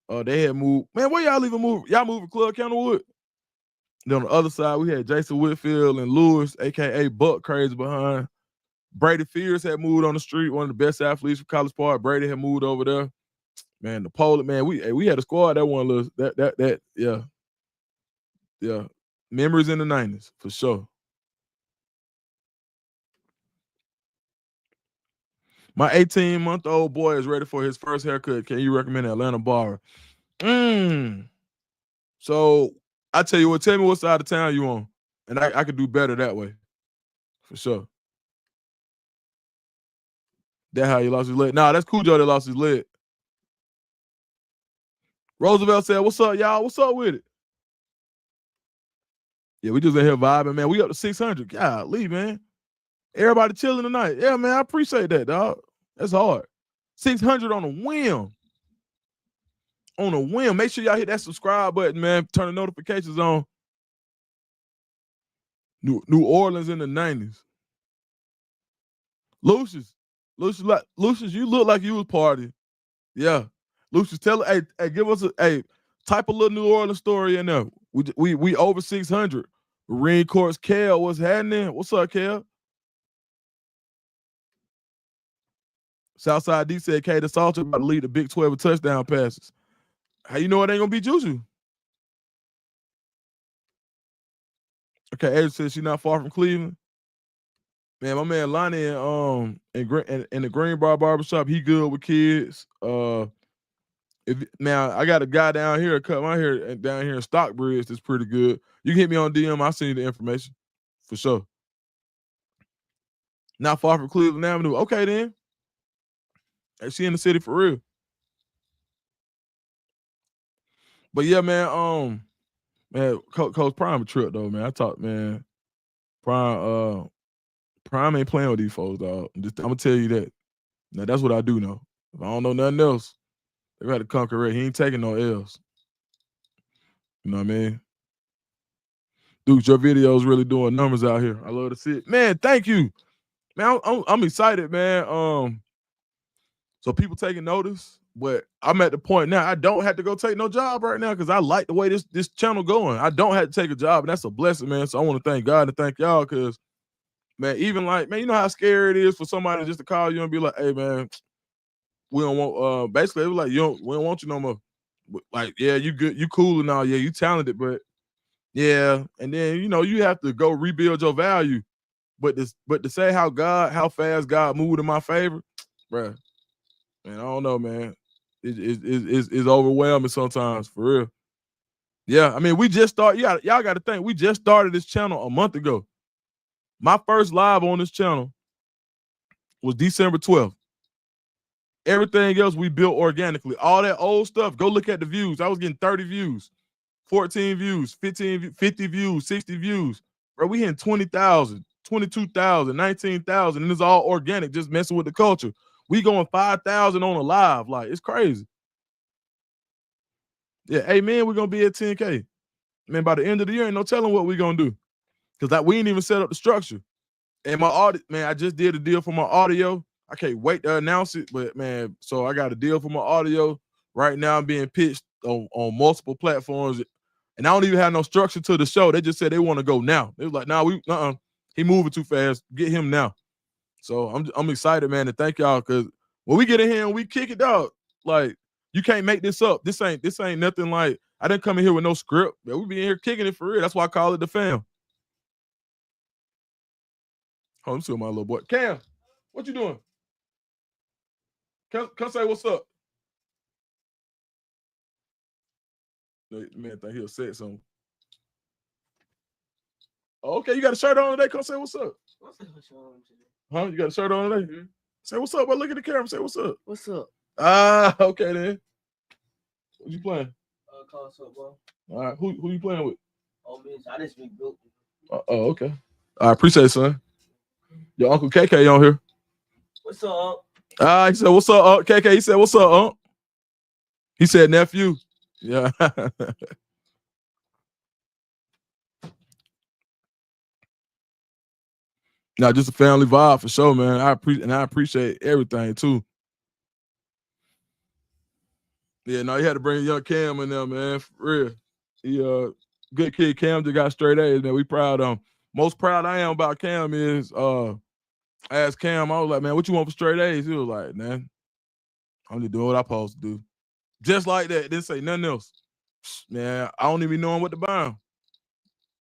They had moved. Man, where y'all even move? Y'all moving Club Candlewood? Then on the other side, we had Jason Whitfield and Lewis, aka Buck Crazy behind. Brady Fears had moved on the street. One of the best athletes from College Park. Brady had moved over there. Man, the Polar, man, we had a squad that one little yeah. Memories in the 90s, for sure. My 18-month-old boy is ready for his first haircut. Can you recommend Atlanta barber? So I tell you what, tell me what side of town you on. And I could do better that way. For sure. That how he lost his leg. Nah, that's Cujo that lost his leg. Roosevelt said, what's up, y'all? What's up with it? Yeah, we just in here vibing, man. We up to 600. Golly, man. Everybody chilling tonight. Yeah, man, I appreciate that, dog. That's hard. 600 on a whim. On a whim. Make sure y'all hit that subscribe button, man. Turn the notifications on. New Orleans in the 90s. Lucius, you look like you was partying. Yeah. Lucius, give us type a little New Orleans story in there. We over 600. Marine Corps Kel, what's happening? What's up, Kel? Southside D said Kaden Salter about to lead the Big 12 with touchdown passes. How you know it ain't gonna be Juju? Okay, Ed says she's not far from Cleveland. Man, my man Lonnie in the Green Bar Barbershop, he good with kids. Now I got a guy down here cut my hair down here in Stockbridge that's pretty good. You can hit me on DM. I'll send you the information for sure. Not far from Cleveland Avenue. Okay, then. Hey, she in the city for real. But yeah, man, Coach Prime a trip though, man. I talked, man. Prime ain't playing with these folks, dog. I'm gonna tell you that. Now that's what I do know. If I don't know nothing else, they got to conquer it. He ain't taking no L's. You know what I mean? Dude, your videos really doing numbers out here. I love to see it. Man, thank you. Man, I'm excited, man. So people taking notice, but I'm at the point now I don't have to go take no job right now because I like the way this channel going. I don't have to take a job, and that's a blessing, man. So I want to thank God and thank y'all because, man, even like, man, you know how scary it is for somebody just to call you and be like, hey, man, we don't want, basically, it was like, we don't want you no more. Like, yeah, you good, you cool and all, yeah, you talented, but yeah, and then, you know, you have to go rebuild your value. But to say how fast God moved in my favor, bruh, man, I don't know, man. It's overwhelming sometimes, for real. Yeah, I mean, we just started. Y'all got to think, we just started this channel a month ago. My first live on this channel was December 12th. Everything else we built organically. All that old stuff, go look at the views. I was getting 30 views, 14 views, 15, 50 views, 60 views. Bro, we hitting 20,000, 22,000, 19,000, and it's all organic, just messing with the culture. We going 5,000 on a live. Like, it's crazy. Yeah, hey, man, we're going to be at 10K. Man, by the end of the year, ain't no telling what we're going to do. Because like, we ain't even set up the structure. And my audio, man, I just did a deal for my audio. I can't wait to announce it, but, man, so I got a deal for my audio. Right now I'm being pitched on multiple platforms. And I don't even have no structure to the show. They just said they want to go now. They was like, nah, he moving too fast. Get him now. So I'm excited, man, and thank y'all, because when we get in here and we kick it out, like, you can't make this up. This ain't nothing like, I didn't come in here with no script. But we be in here kicking it for real. That's why I call it the fam. Oh, I'm still my little boy. Cam, what you doing? Come say what's up. Man, think he'll say something. Oh, okay, you got a shirt on today? Come say what's up. Huh? You got a shirt on today? Mm-hmm. Say what's up, but look at the camera. Say what's up. What's up? Okay then. What you playing? Call football. All right, who you playing with? Oh, man, I just been built. Oh, okay. I appreciate it, son. Your Uncle KK on here. What's up? He said, what's up, KK? He said, what's up, He said, nephew. Yeah. Now, just a family vibe for sure, man. I appreciate everything too. Yeah, no, you had to bring young Cam in there, man. For real. He good kid. Cam just got straight A's, man. We proud of him. Most proud I am about Cam is I asked Cam, I was like, man, what you want for straight A's? He was like, man, I'm just doing what I'm supposed to do. Just like that. Didn't say nothing else. Man, I don't even know what to buy him.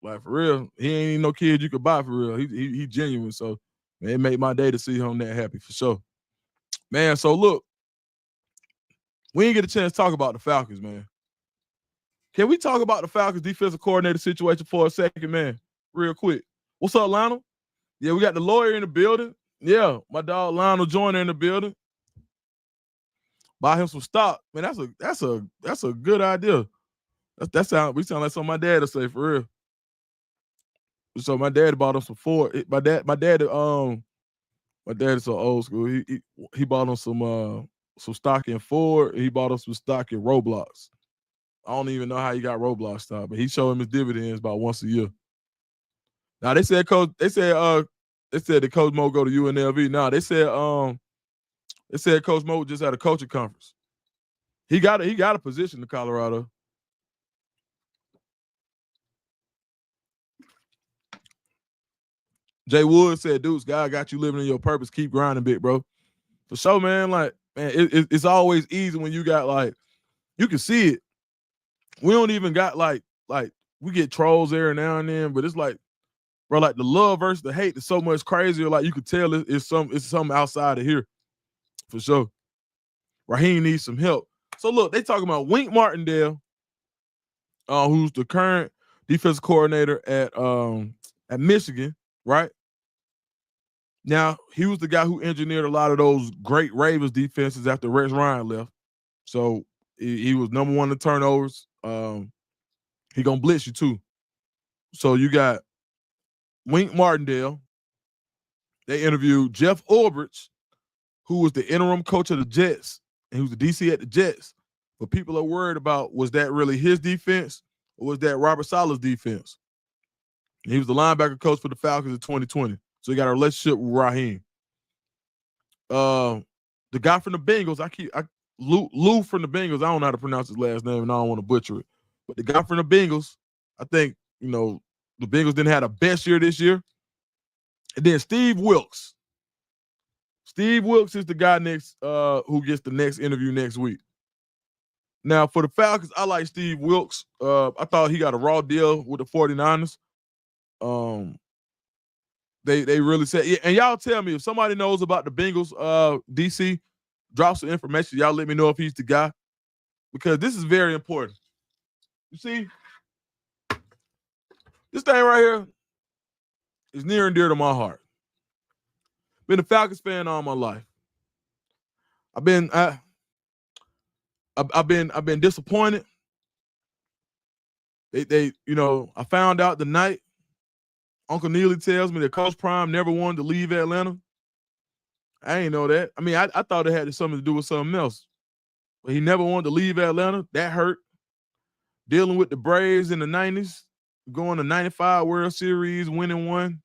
Like, for real. He ain't even no kid you could buy, for real. He genuine. So, man, it made my day to see him that happy, for sure. Man, so look, we didn't get a chance to talk about the Falcons, man. Can we talk about the Falcons defensive coordinator situation for a second, man? Real quick. What's up, Lionel? Yeah, we got the lawyer in the building. Yeah, my dog Lionel Joyner in the building. Buy him some stock. Man, that's a good idea. We sound like something my dad would say, for real. So my dad bought him some Ford. My dad is so old school. He bought him some stock in Ford. He bought him some stock in Roblox. I don't even know how he got Roblox stock, but he showed him his dividends about once a year. Now they said that Coach Mo go to UNLV. Now they said Coach Mo just had a coaching conference. He got a position in Colorado. Jay Wood said, "Dudes, God got you living in your purpose. Keep grinding, big bro." For sure, man. Like, man, it's always easy when you got, like, you can see it. We don't even got like we get trolls every now and then, but it's like, bro, like the love versus the hate is so much crazier. Like, you could tell it's something outside of here, for sure. Raheem needs some help. So look, they talking about Wink Martindale, who's the current defensive coordinator at Michigan, right? Now, he was the guy who engineered a lot of those great Ravens defenses after Rex Ryan left. So he was number one in turnovers. He gonna blitz you too. So you got Wink Martindale. They interviewed Jeff Ulbrich, who was the interim coach of the Jets, and he was the DC at the Jets. But people are worried about, was that really his defense or was that Robert Saleh's defense? And he was the linebacker coach for the Falcons in 2020. So he got a relationship with Raheem. The guy from the Bengals, Lou from the Bengals, I don't know how to pronounce his last name and I don't want to butcher it. But the guy from the Bengals, I think, the Bengals didn't have the best year this year. And then Steve Wilkes. Steve Wilkes is the guy next who gets the next interview next week. Now, for the Falcons, I like Steve Wilkes. I thought he got a raw deal with the 49ers. They really said, and y'all tell me if somebody knows about the Bengals, DC, drop some information. Y'all let me know if he's the guy, because this is very important. You see, this thing right here is near and dear to my heart. Been a Falcons fan all my life. I've been disappointed. I found out the night Uncle Neely tells me that Coach Prime never wanted to leave Atlanta. I ain't know that. I mean, I thought it had something to do with something else. But he never wanted to leave Atlanta. That hurt. Dealing with the Braves in the 90s, going to 95 World Series, winning one.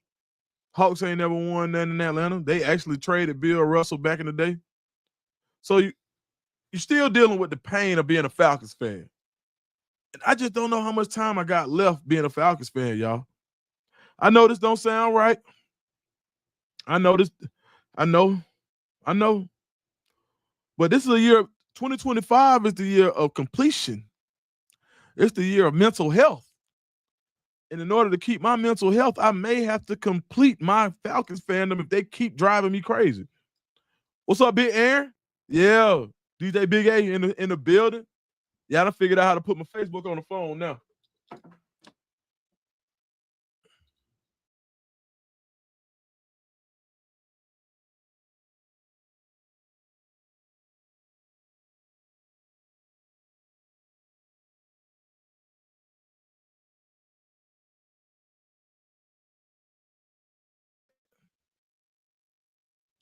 Hawks ain't never won nothing in Atlanta. They actually traded Bill Russell back in the day. So you're still dealing with the pain of being a Falcons fan. And I just don't know how much time I got left being a Falcons fan, y'all. I know this don't sound right. I know. But this is a year, 2025 is the year of completion. It's the year of mental health. And in order to keep my mental health, I may have to complete my Falcons fandom if they keep driving me crazy. What's up, Big Aaron? Yeah, DJ Big A in the building. Yeah, I done figured out how to put my Facebook on the phone now.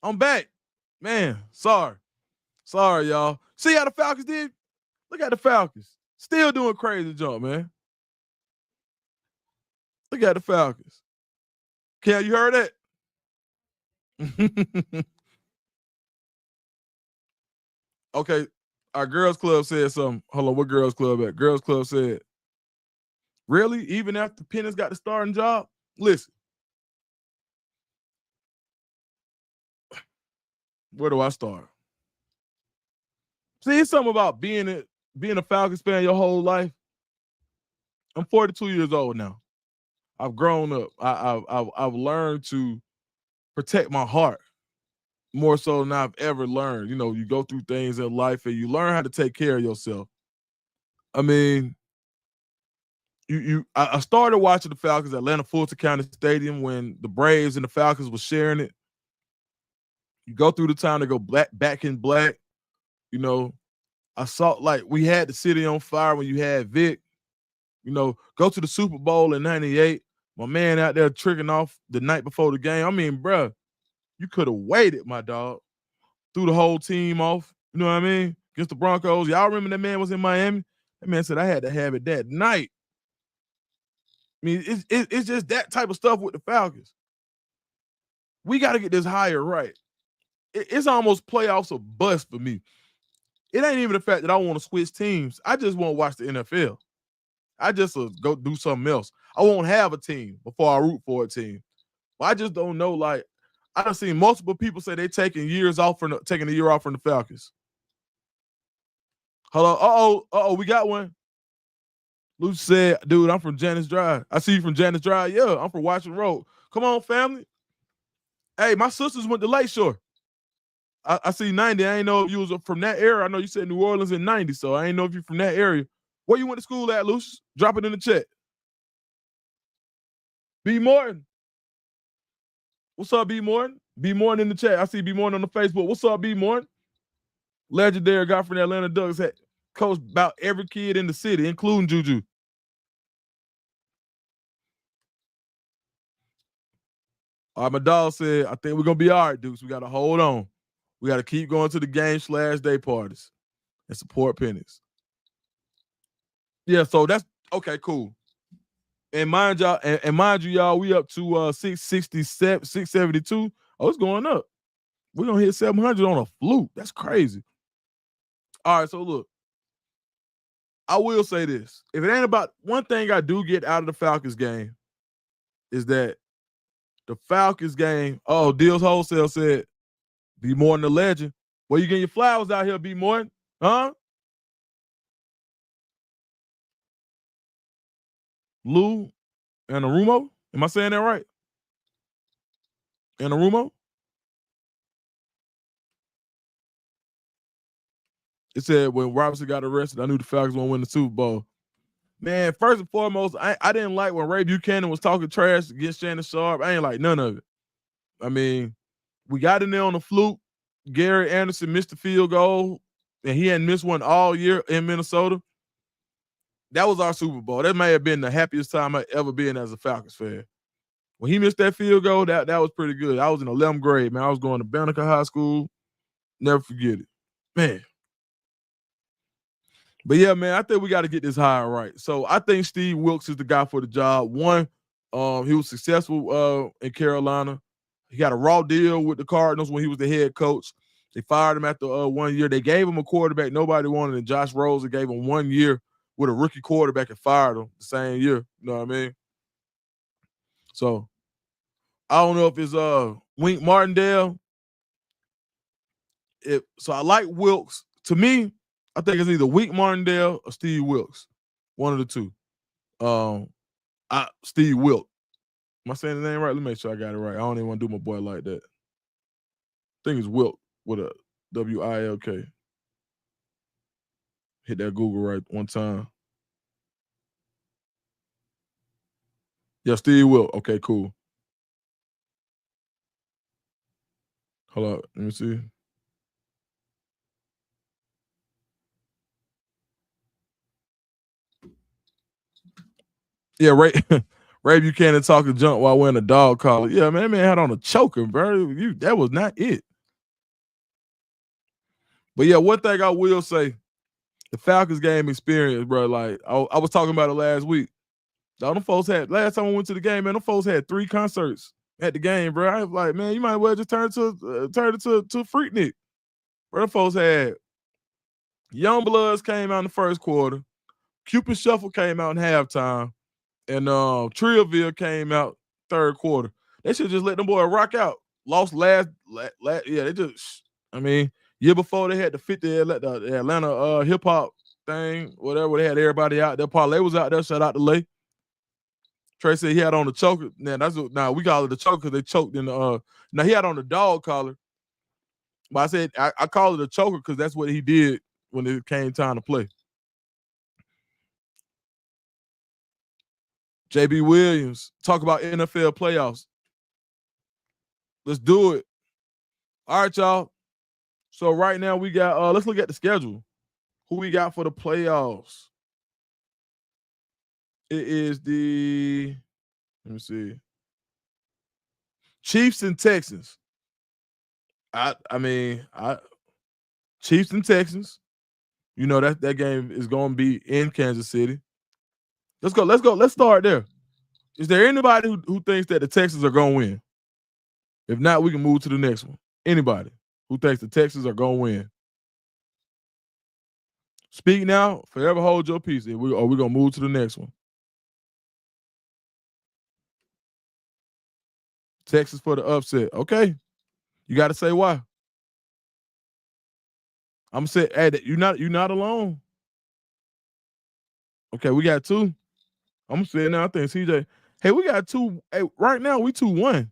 I'm back. Man, sorry, y'all. See how the Falcons did? Look at the Falcons. Still doing crazy jump, man. Look at the Falcons. Cal, you heard that? Okay, our girls club said something. Hold on, what girls club at? Girls club said, really? Even after Pennis got the starting job? Listen. Where do I start? See, it's something about being a Falcons fan your whole life. I'm 42 years old now. I've grown up. I've learned to protect my heart more so than I've ever learned. You go through things in life and you learn how to take care of yourself. I mean, I started watching the Falcons at Atlanta Fulton County Stadium when the Braves and the Falcons were sharing it. You go through the time to go back in black. I saw we had the city on fire when you had Vic. Go to the Super Bowl in '98. My man out there tricking off the night before the game. I mean, bruh, you could have waited, my dog. Threw the whole team off. You know what I mean? Against the Broncos. Y'all remember that man was in Miami? That man said I had to have it that night. I mean, it's just that type of stuff with the Falcons. We got to get this hire right. It's almost playoffs or bust for me. It ain't even the fact that I want to switch teams. I just want to watch the NFL. I just go do something else. I won't have a team before I root for a team. But I just don't know. I've seen multiple people say they taking a year off from the Falcons. Hello. We got one. Lucy said, dude, I'm from Janice Drive. I see you from Janice Drive. Yeah, I'm from Washington Road. Come on, family. Hey, my sisters went to Lakeshore. I see 90. I ain't know if you was from that area. I know you said New Orleans in 90, so I ain't know if you're from that area. Where you went to school at, Lucius? Drop it in the chat. B. Morton. What's up, B. Morton? B. Morton in the chat. I see B. Morton on the Facebook. What's up, B. Morton? Legendary guy from the Atlanta Ducks. coached about every kid in the city, including Juju. All right, my dog said, I think we're gonna be all right, Dukes. We gotta hold on. We gotta keep going to the game/day parties and support pennies. Yeah, so that's okay, cool. And mind y'all, and mind you, y'all, we up to 667, 672. Oh, it's going up. We're gonna hit 700 on a fluke. That's crazy. All right, so look, I will say this. If it ain't about one thing I do get out of the Falcons game is that the Falcons game, Deals Wholesale said, be more than a legend. Where you getting your flowers out here, be more? Huh? Lou Anarumo? Am I saying that right? Anarumo? It said when Robinson got arrested, I knew the Falcons won't win the Super Bowl. Man, first and foremost, I didn't like when Ray Buchanan was talking trash against Shannon Sharp. I ain't like none of it. I mean, we got in there on the fluke. Gary Anderson missed the field goal, and he hadn't missed one all year in Minnesota. That was our Super Bowl. That may have been the happiest time I ever been as a Falcons fan. When he missed that field goal, that was pretty good. I was in 11th grade, man. I was going to Banneker High School. Never forget it. Man. But yeah, man, I think we got to get this hire right. So I think Steve Wilks is the guy for the job. One, he was successful in Carolina. He got a raw deal with the Cardinals when he was the head coach. They fired him after 1 year. They gave him a quarterback nobody wanted, and Josh Rosen gave him 1 year with a rookie quarterback and fired him the same year. You know what I mean? So I don't know if it's Wink Martindale. So I like Wilks. To me, I think it's either Wink Martindale or Steve Wilks. One of the two. Steve Wilk. Am I saying the name right? Let me make sure I got it right. I don't even want to do my boy like that. I think it's Wilk with a W-I-L-K. Hit that Google right one time. Yeah, Steve Wilk. Okay, cool. Hold up. Let me see. Yeah, Ray Buchanan talking junk while wearing a dog collar. Yeah, man, that man had on a choker, bro. That was not it. But yeah, one thing I will say, the Falcons game experience, bro. Like I was talking about it last week. All them folks had last time I went to the game, man. Them folks had 3 concerts at the game, bro. I was like, man, you might as well just turn it to a Freaknik. Bro, them folks had Young Bloods came out in the first quarter, Cupid Shuffle came out in halftime, and Trillville came out third quarter. They should just let them boys rock out. Lost last yeah, they just, I mean, year before they had the Atlanta hip hop thing, whatever. They had everybody out there. Parlay was out there. Shout out to Lay. Trey said he had on the choker. Now we call it the choker because they choked in the. Now he had on the dog collar, but I said I call it a choker because that's what he did when it came time to play. JB Williams, talk about NFL playoffs. Let's do it. All right, y'all. So right now we got let's look at the schedule. Who we got for the playoffs? It is let me see. Chiefs and Texans. Chiefs and Texans. You know that game is going to be in Kansas City. Let's go. Let's start there. Is there anybody who thinks that the Texans are going to win? If not, we can move to the next one. Anybody who thinks the Texans are going to win? Speak now, forever hold your peace. We're going to move to the next one. Texas for the upset. Okay. You got to say why. I'm saying, hey, you're not alone. Okay, we got 2. I'm saying now, I think CJ. Hey, we got 2. Hey, right now we 2-1.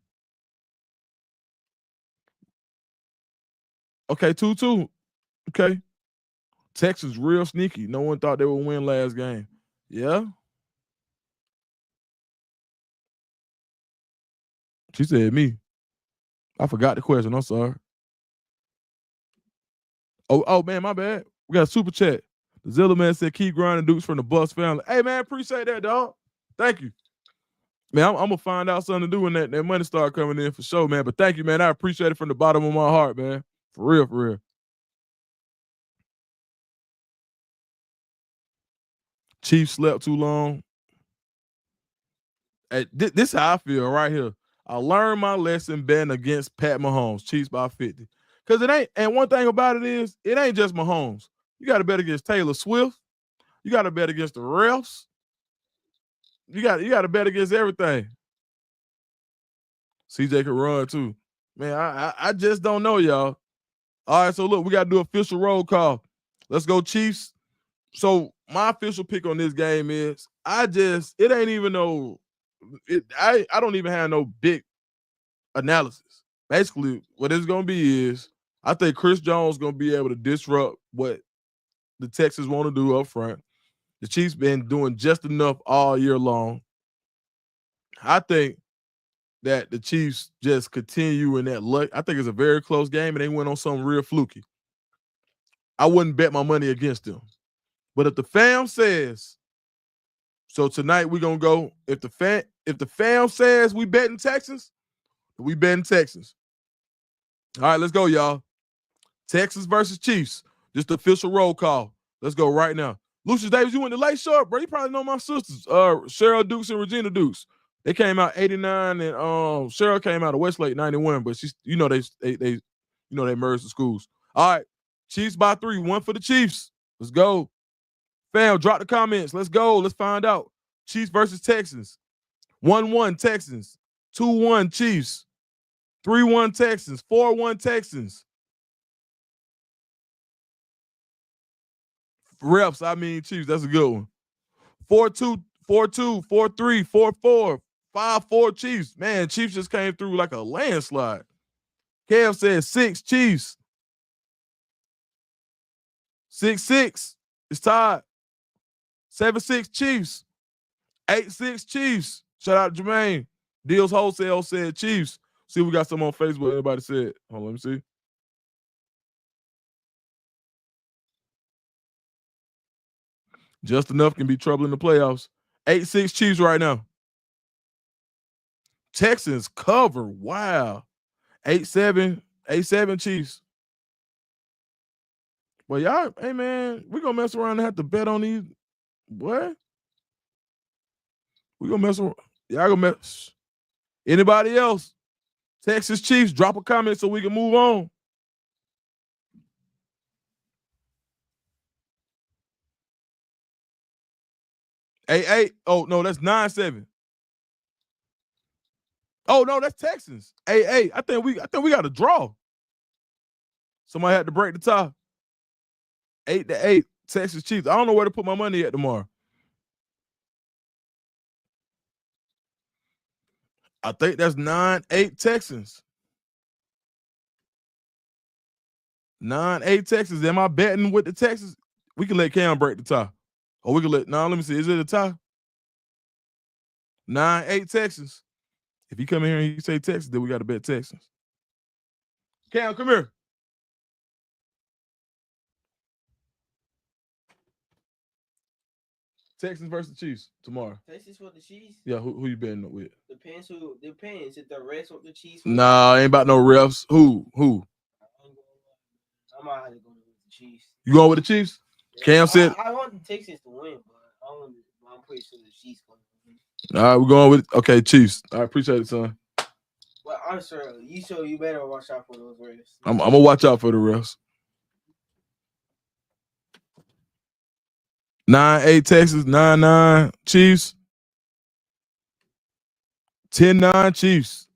Okay, 2-2. Okay. Texas real sneaky. No one thought they would win last game. Yeah. She said me. I forgot the question. I'm sorry. Oh man, my bad. We got a super chat. The Zilla man said, keep grinding, Dukes from the Bus family. Hey, man, appreciate that, dog. Thank you. Man, I'm going to find out something to do when that money start coming in for sure, man. But thank you, man. I appreciate it from the bottom of my heart, man. For real, for real. Chiefs slept too long. Hey, this is how I feel right here. I learned my lesson betting against Pat Mahomes, Chiefs by 50. Because it ain't, and one thing about it is, it ain't just Mahomes. You got to bet against Taylor Swift. You got to bet against the refs. You got to bet against everything. CJ can run too. Man, I just don't know, y'all. All right, so look, we got to do official roll call. Let's go, Chiefs. So my official pick on this game is it ain't even no, I don't even have no big analysis. Basically, what it's gonna be is I think Chris Jones gonna be able to disrupt what the Texans want to do up front. The Chiefs been doing just enough all year long. I think that the Chiefs just continue in that luck. I think it's a very close game, and they went on something real fluky. I wouldn't bet my money against them. But if the fam says, so tonight we're gonna go, if the fam says we betting Texans, we betting Texans. All right, let's go, y'all. Texans versus Chiefs. Just the official roll call. Let's go right now. Lucius Davis, you went to Lake Sharp, bro. You probably know my sisters, Cheryl Dukes and Regina Dukes. They came out 89, and Cheryl came out of Westlake 91, but she's, they merged the schools. All right, Chiefs by 3, 1 for the Chiefs. Let's go. Fam, drop the comments. Let's go. Let's find out. Chiefs versus Texans. 1-1 Texans. 2-1 Chiefs. 3-1 Texans. 4-1 Texans. Refs, I mean Chiefs. That's a good one. 4-2, 4-2, 4-3, 4-4, 5-4 Chiefs. Man, Chiefs just came through like a landslide. Kev said 6 Chiefs. 6-6. It's tied. 7-6 Chiefs. 8-6 Chiefs. Shout out to Jermaine. Deals Wholesale said Chiefs. See if we got some on Facebook. Everybody said. Hold on, let me see. Just enough can be trouble in the playoffs. 8-6 Chiefs right now. Texans cover. Wow. 8-7 Chiefs. Well, y'all, hey man, we gonna mess around and have to bet on these. What? We gonna mess around. Y'all gonna mess. Anybody else? Texas Chiefs, drop a comment so we can move on. 8-8. Oh no, that's 9-7. Oh no, that's Texans. 8-8. I think we got a draw. Somebody had to break the tie. 8-8. Texas Chiefs. I don't know where to put my money at tomorrow. I think that's 9-8 Texans. 9-8 Texans. Am I betting with the Texans? We can let Cam break the tie. Or we can let, let me see. Is it a tie? 9-8 Texans. If he come in here and he say Texas, then we got to bet Texans. Cam, come here. Texans versus Chiefs tomorrow. Texans for the Chiefs? Yeah, who you betting with? Depends. If the refs want the Chiefs. Nah, ain't about no refs. Who? I might have to go with the Chiefs. You going with the Chiefs? Yeah, Cam said I want the Texans to win, but I'm pretty sure the Chiefs going to win. All right, we're going with Chiefs. I appreciate it, son. Well, I'm sure you better watch out for those refs. I'm gonna watch out for the refs. 9-8 Texas, 9-9 Chiefs, 10-9 Chiefs.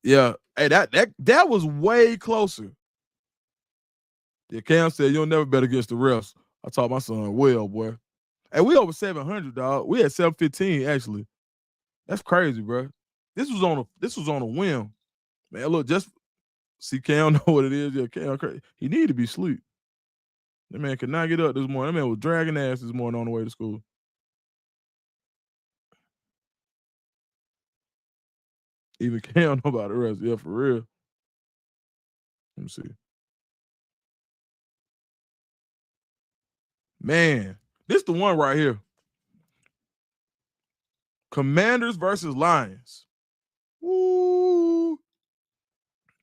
Yeah, hey, that was way closer. Yeah, Cam said you'll never bet against the refs. I taught my son well, boy. Hey, we over 700, dog. We at 715 actually. That's crazy, bro. This was on a whim, man. Look, just see Cam know what it is. Yeah, Cam crazy. He need to be asleep. That man could not get up this morning. That man was dragging ass this morning on the way to school. Even Cam know about the rest. Yeah, for real. Let me see. Man, this the one right here. Commanders versus Lions. Woo.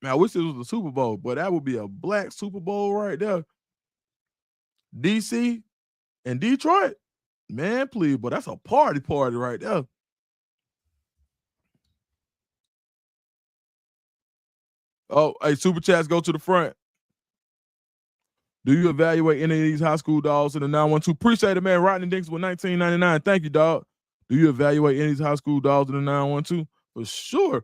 Man, I wish this was the Super Bowl, but that would be a black Super Bowl right there. DC and Detroit. Man, please, but that's a party right there. Oh, hey, Super Chats, go to the front. Do you evaluate any of these high school dogs in the 912? Appreciate it, man. Rodney Dinks with $19.99. Thank you, dog. Do you evaluate any of these high school dogs in the 912? For sure.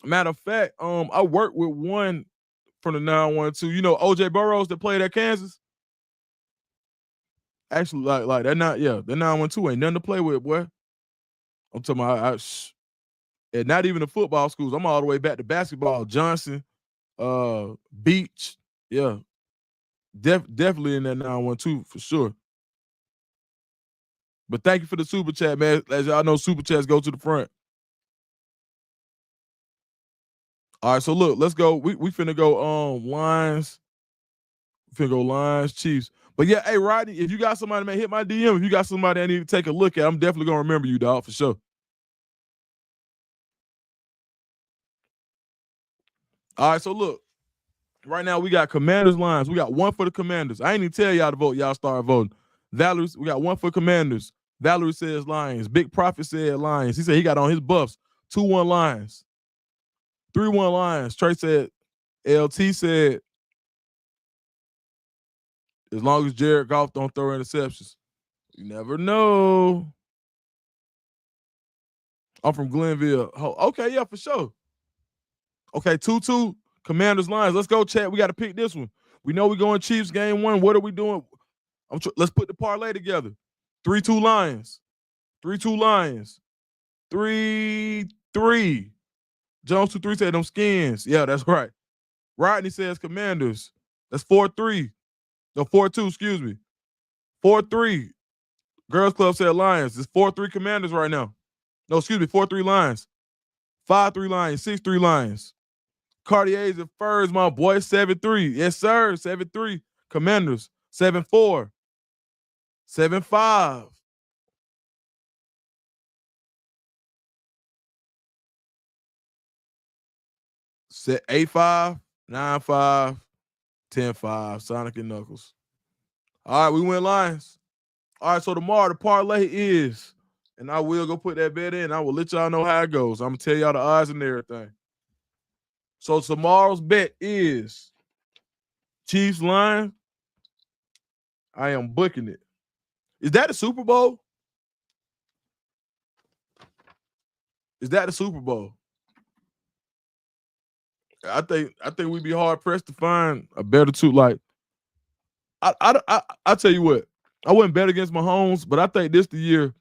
Matter of fact, I worked with one from the 912. You know, OJ Burroughs that played at Kansas? Actually, like they're not, yeah, the 912 ain't nothing to play with, boy. I'm talking about, and not even the football schools. I'm all the way back to basketball. Johnson, Beach, yeah. Definitely in that 912 for sure. But thank you for the super chat, man. As y'all know, super chats go to the front. All right, so look, let's go. We finna go Lions. We finna go Lions, Chiefs. But yeah, hey Rodney, if you got somebody, man, hit my DM. If you got somebody I need to take a look at, I'm definitely gonna remember you, dog, for sure. All right, so look. Right now we got Commanders Lions. We got one for the Commanders. I ain't even tell y'all to vote. Y'all start voting. Valerie, we got one for Commanders. Valerie says Lions. Big Prophet said Lions. He said he got on his buffs. 2-1 Lions. 3-1 Lions. Trey said, LT said, as long as Jared Goff don't throw interceptions. You never know. I'm from Glenville. Oh, okay, yeah, for sure. Okay, 2-2 Commanders Lions. Let's go, chat. We got to pick this one. We know we're going Chiefs game 1. What are we doing? Let's put the parlay together. 3-2 Lions. 3-2 Lions. 3-3. Jones 2-3 said them Skins. Yeah, that's right. Rodney says Commanders. That's 4-3. No, 4-2, excuse me. 4-3. Girls Club said Lions. It's 4-3 Commanders right now. No, excuse me, 4-3 Lions. 5-3 Lions. 6-3 Lions. Cartiers and Furs, my boy, 7-3. Yes, sir. 7-3. Commanders. 7-4. 7-5. 8-5. 9-5. 10-5. Sonic and Knuckles. All right, we went Lions. All right, so tomorrow the parlay is, and I will go put that bet in. I will let y'all know how it goes. I'm going to tell y'all the odds and everything. So tomorrow's bet is Chiefs Lions. I am booking it. Is that the Super Bowl? Is that the Super Bowl? I think we'd be hard pressed to find a better two. Like, I tell you what, I wouldn't bet against Mahomes, but I think this the year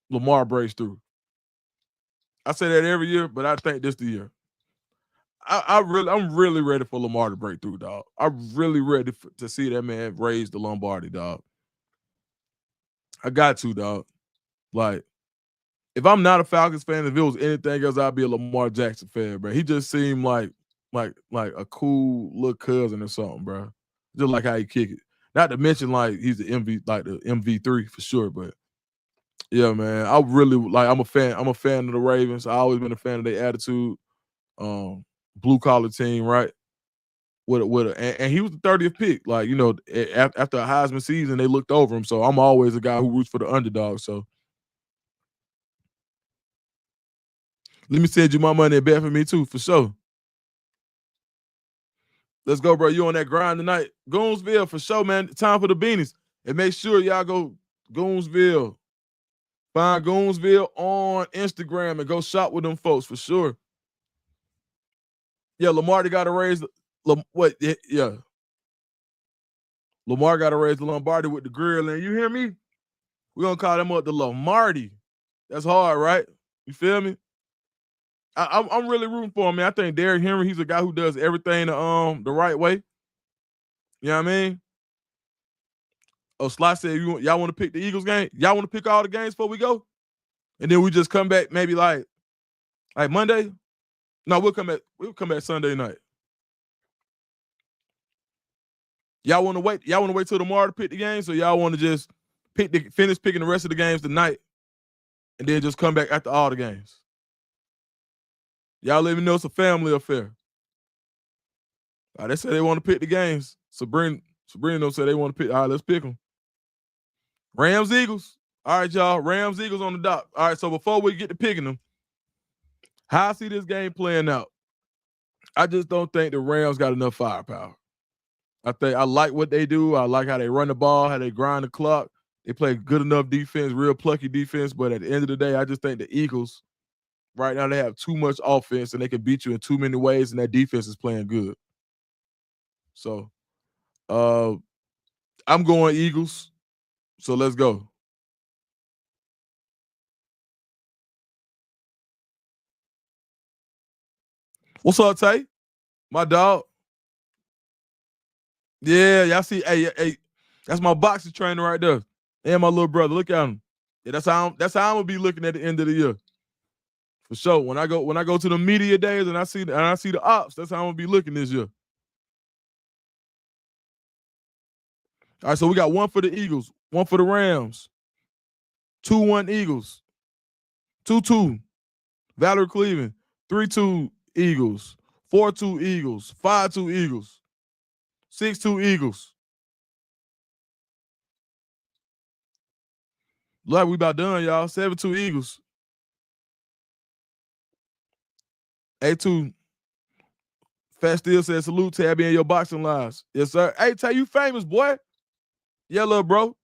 Lamar breaks through. I say that every year, but I think this the year. I'm really ready for Lamar to break through, dog. I'm really ready to see that man raise the Lombardi, dog. I got to, dog. Like, if I'm not a Falcons fan, if it was anything else, I'd be a Lamar Jackson fan, bro. He just seemed like a cool little cousin or something, bro. Just like how he kick it. Not to mention, like, he's the MV3 for sure. But yeah, man, I really like. I'm a fan of the Ravens. I always been a fan of their attitude. Blue collar team, right? And he was the 30th pick. Like, you know, after a Heisman season, they looked over him. So I'm always a guy who roots for the underdog. So let me send you my money and bet for me too, for sure. Let's go, bro. You on that grind tonight. Goonsville, for sure, man. Time for the beanies. And make sure y'all go Goonsville. Find Goonsville on Instagram and go shop with them folks, for sure. Yeah, Lamar got to raise yeah. Lamar got to raise the Lombardi with the grill. And you hear me? We're going to call them up the Lombardi. That's hard, right? You feel me? I'm really rooting for him, man. I think Derrick Henry, he's a guy who does everything the right way. You know what I mean? Oh, Sly said, y'all want to pick the Eagles game? Y'all want to pick all the games before we go? And then we just come back maybe like Monday? No, we'll come back Sunday night. Y'all want to wait? Y'all want to wait till tomorrow to pick the games, or y'all want to just finish picking the rest of the games tonight, and then just come back after all the games? Y'all let me know. It's a family affair. They said they want to pick the games. Sabrina said they want to pick. All right, let's pick them. Rams, Eagles. All right, y'all. Rams, Eagles on the dot. All right, so before we get to picking them, how I see this game playing out, I just don't think the Rams got enough firepower. I like what they do. I like how they run the ball, how they grind the clock. They play good enough defense, real plucky defense. But at the end of the day, I just think the Eagles, right now, they have too much offense and they can beat you in too many ways, and that defense is playing good. So I'm going Eagles. So let's go. What's up, Tay? My dog. Yeah, y'all see, hey, that's my boxing trainer right there. And my little brother. Look at him. Yeah, that's how I'm gonna be looking at the end of the year. For sure. When I go to the media days and I see the ops, that's how I'm gonna be looking this year. All right, so we got one for the Eagles, one for the Rams, 2-1 Eagles, 2-2 Valerie Cleveland, 3-2 Eagles, 4-2 Eagles, 5-2 Eagles, 6-2 Eagles. Look like we about done, y'all. 7-2 Eagles. 8-2. Fat Steel says, salute, Tabby, and your boxing lives. Yes, sir. Hey, Tay, you famous, boy. Yeah, little bro.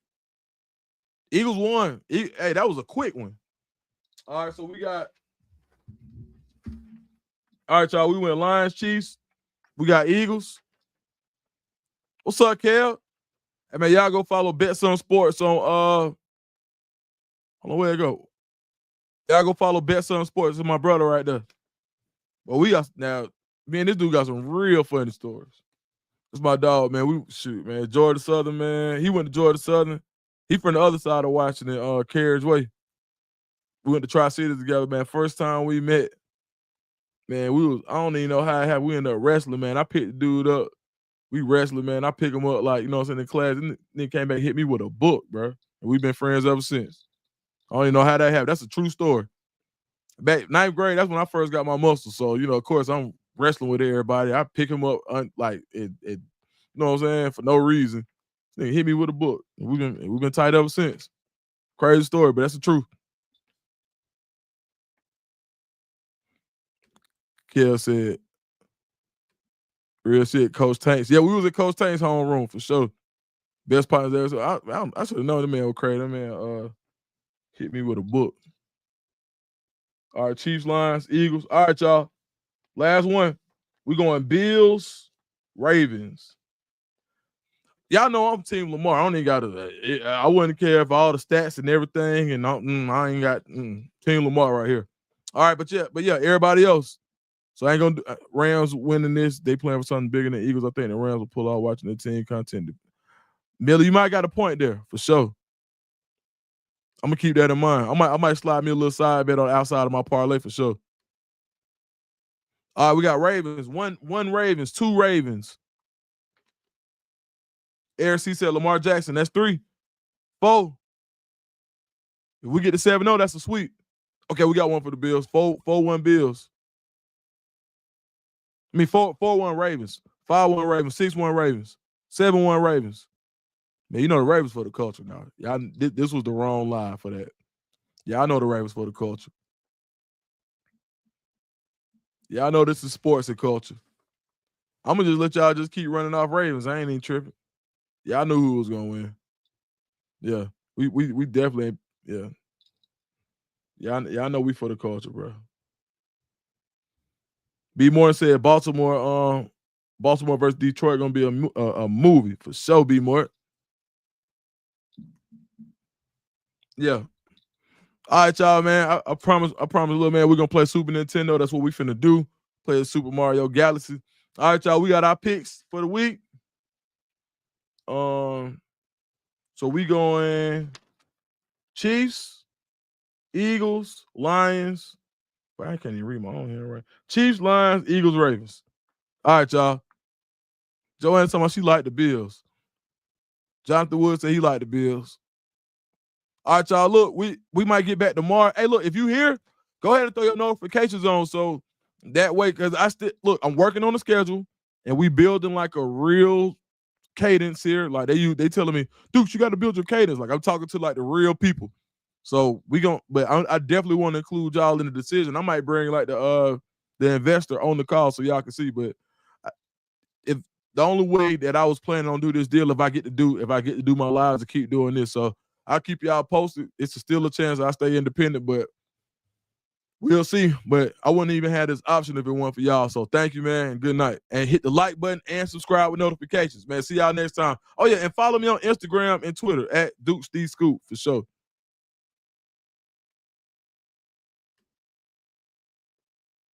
Eagles won. Hey, that was a quick one. All right, so we got. All right, y'all. We went Lions, Chiefs. We got Eagles. What's up, Kel? Hey, man, y'all go follow Bets on Sports on hold on, where it go? Y'all go follow Bets on Sports. It's my brother right there. But we got now. Me and this dude got some real funny stories. It's my dog, man. Man. Georgia Southern, man. He went to Georgia Southern. He from the other side of Washington, Carriage Way. We went to Tri-Cities together, man. First time we met, man, I don't even know how it happened. We ended up wrestling, man. I picked the dude up. We wrestling, man. I pick him up like, you know what I'm saying, in class. And then came back and hit me with a book, bro. And we've been friends ever since. I don't even know how that happened. That's a true story. Back 9th grade, that's when I first got my muscles. So, you know, of course, I'm wrestling with everybody. I pick him up like it you know what I'm saying, for no reason. Nigga hit me with a book. We've been tight ever since. Crazy story, but that's the truth. Kel said, real shit, Coach Tanks. Yeah, we was at Coach Tanks' homeroom for sure. Best partners there. So I should have known the man was crazy. That man hit me with a book. All right, Chiefs, Lions, Eagles. All right, y'all. Last one. We going Bills, Ravens. Y'all know I'm Team Lamar. I don't even got to. I wouldn't care for all the stats and everything, and I ain't got Team Lamar right here. All right, but yeah, everybody else. So I ain't gonna do Rams winning this. They playing for something bigger than the Eagles. I think the Rams will pull out watching the team content. Millie, you might got a point there for sure. I'm gonna keep that in mind. I might slide me a little side bet on the outside of my parlay for sure. All right, we got Ravens. One Ravens, 2 Ravens. Eric C said Lamar Jackson. That's 3. 4. If we get to 7-0, that's a sweep. Okay, we got one for the Bills. 4-1 Bills. I mean 4-1 Ravens. 5-1 Ravens. 6-1 Ravens. 7-1 Ravens. Man, you know the Ravens for the culture now. Y'all, this was the wrong line for that. Yeah, I know the Ravens for the culture. Yeah, I know this is sports and culture. I'm gonna just let y'all just keep running off Ravens. I ain't even tripping. Yeah, I knew who was gonna win. Yeah, we definitely, yeah. Yeah, I know we for the culture, bro. B. Moore said Baltimore versus Detroit gonna be a movie for sure. B. Moore. Yeah. All right, y'all, man. I promise, little man, we're gonna play Super Nintendo. That's what we finna do. Play Super Mario Galaxy. All right, y'all. We got our picks for the week. So we going Chiefs, Eagles, Lions. I can't even read my own hand right. Chiefs, Lions, Eagles, Ravens. All right, y'all. Joanne talking about she liked the Bills. Jonathan Wood said he liked the Bills. All right, y'all. Look, we might get back tomorrow. Hey, look, if you here, go ahead and throw your notifications on so that way, because I'm working on the schedule and we building like a real cadence here. Like they telling me, Dukes, you got to build your cadence. Like I'm talking to like the real people. So but I definitely want to include y'all in the decision. I might bring like the investor on the call so y'all can see. But if the only way that I was planning on do this deal, if I get to do my lives to keep doing this, so I'll keep y'all posted. It's still a chance I stay independent, but we'll see. But I wouldn't even have this option if it weren't for y'all. So thank you, man, and good night. And hit the like button and subscribe with notifications, man. See y'all next time. Oh, yeah, and follow me on Instagram and Twitter at Dukes D Scoop for sure.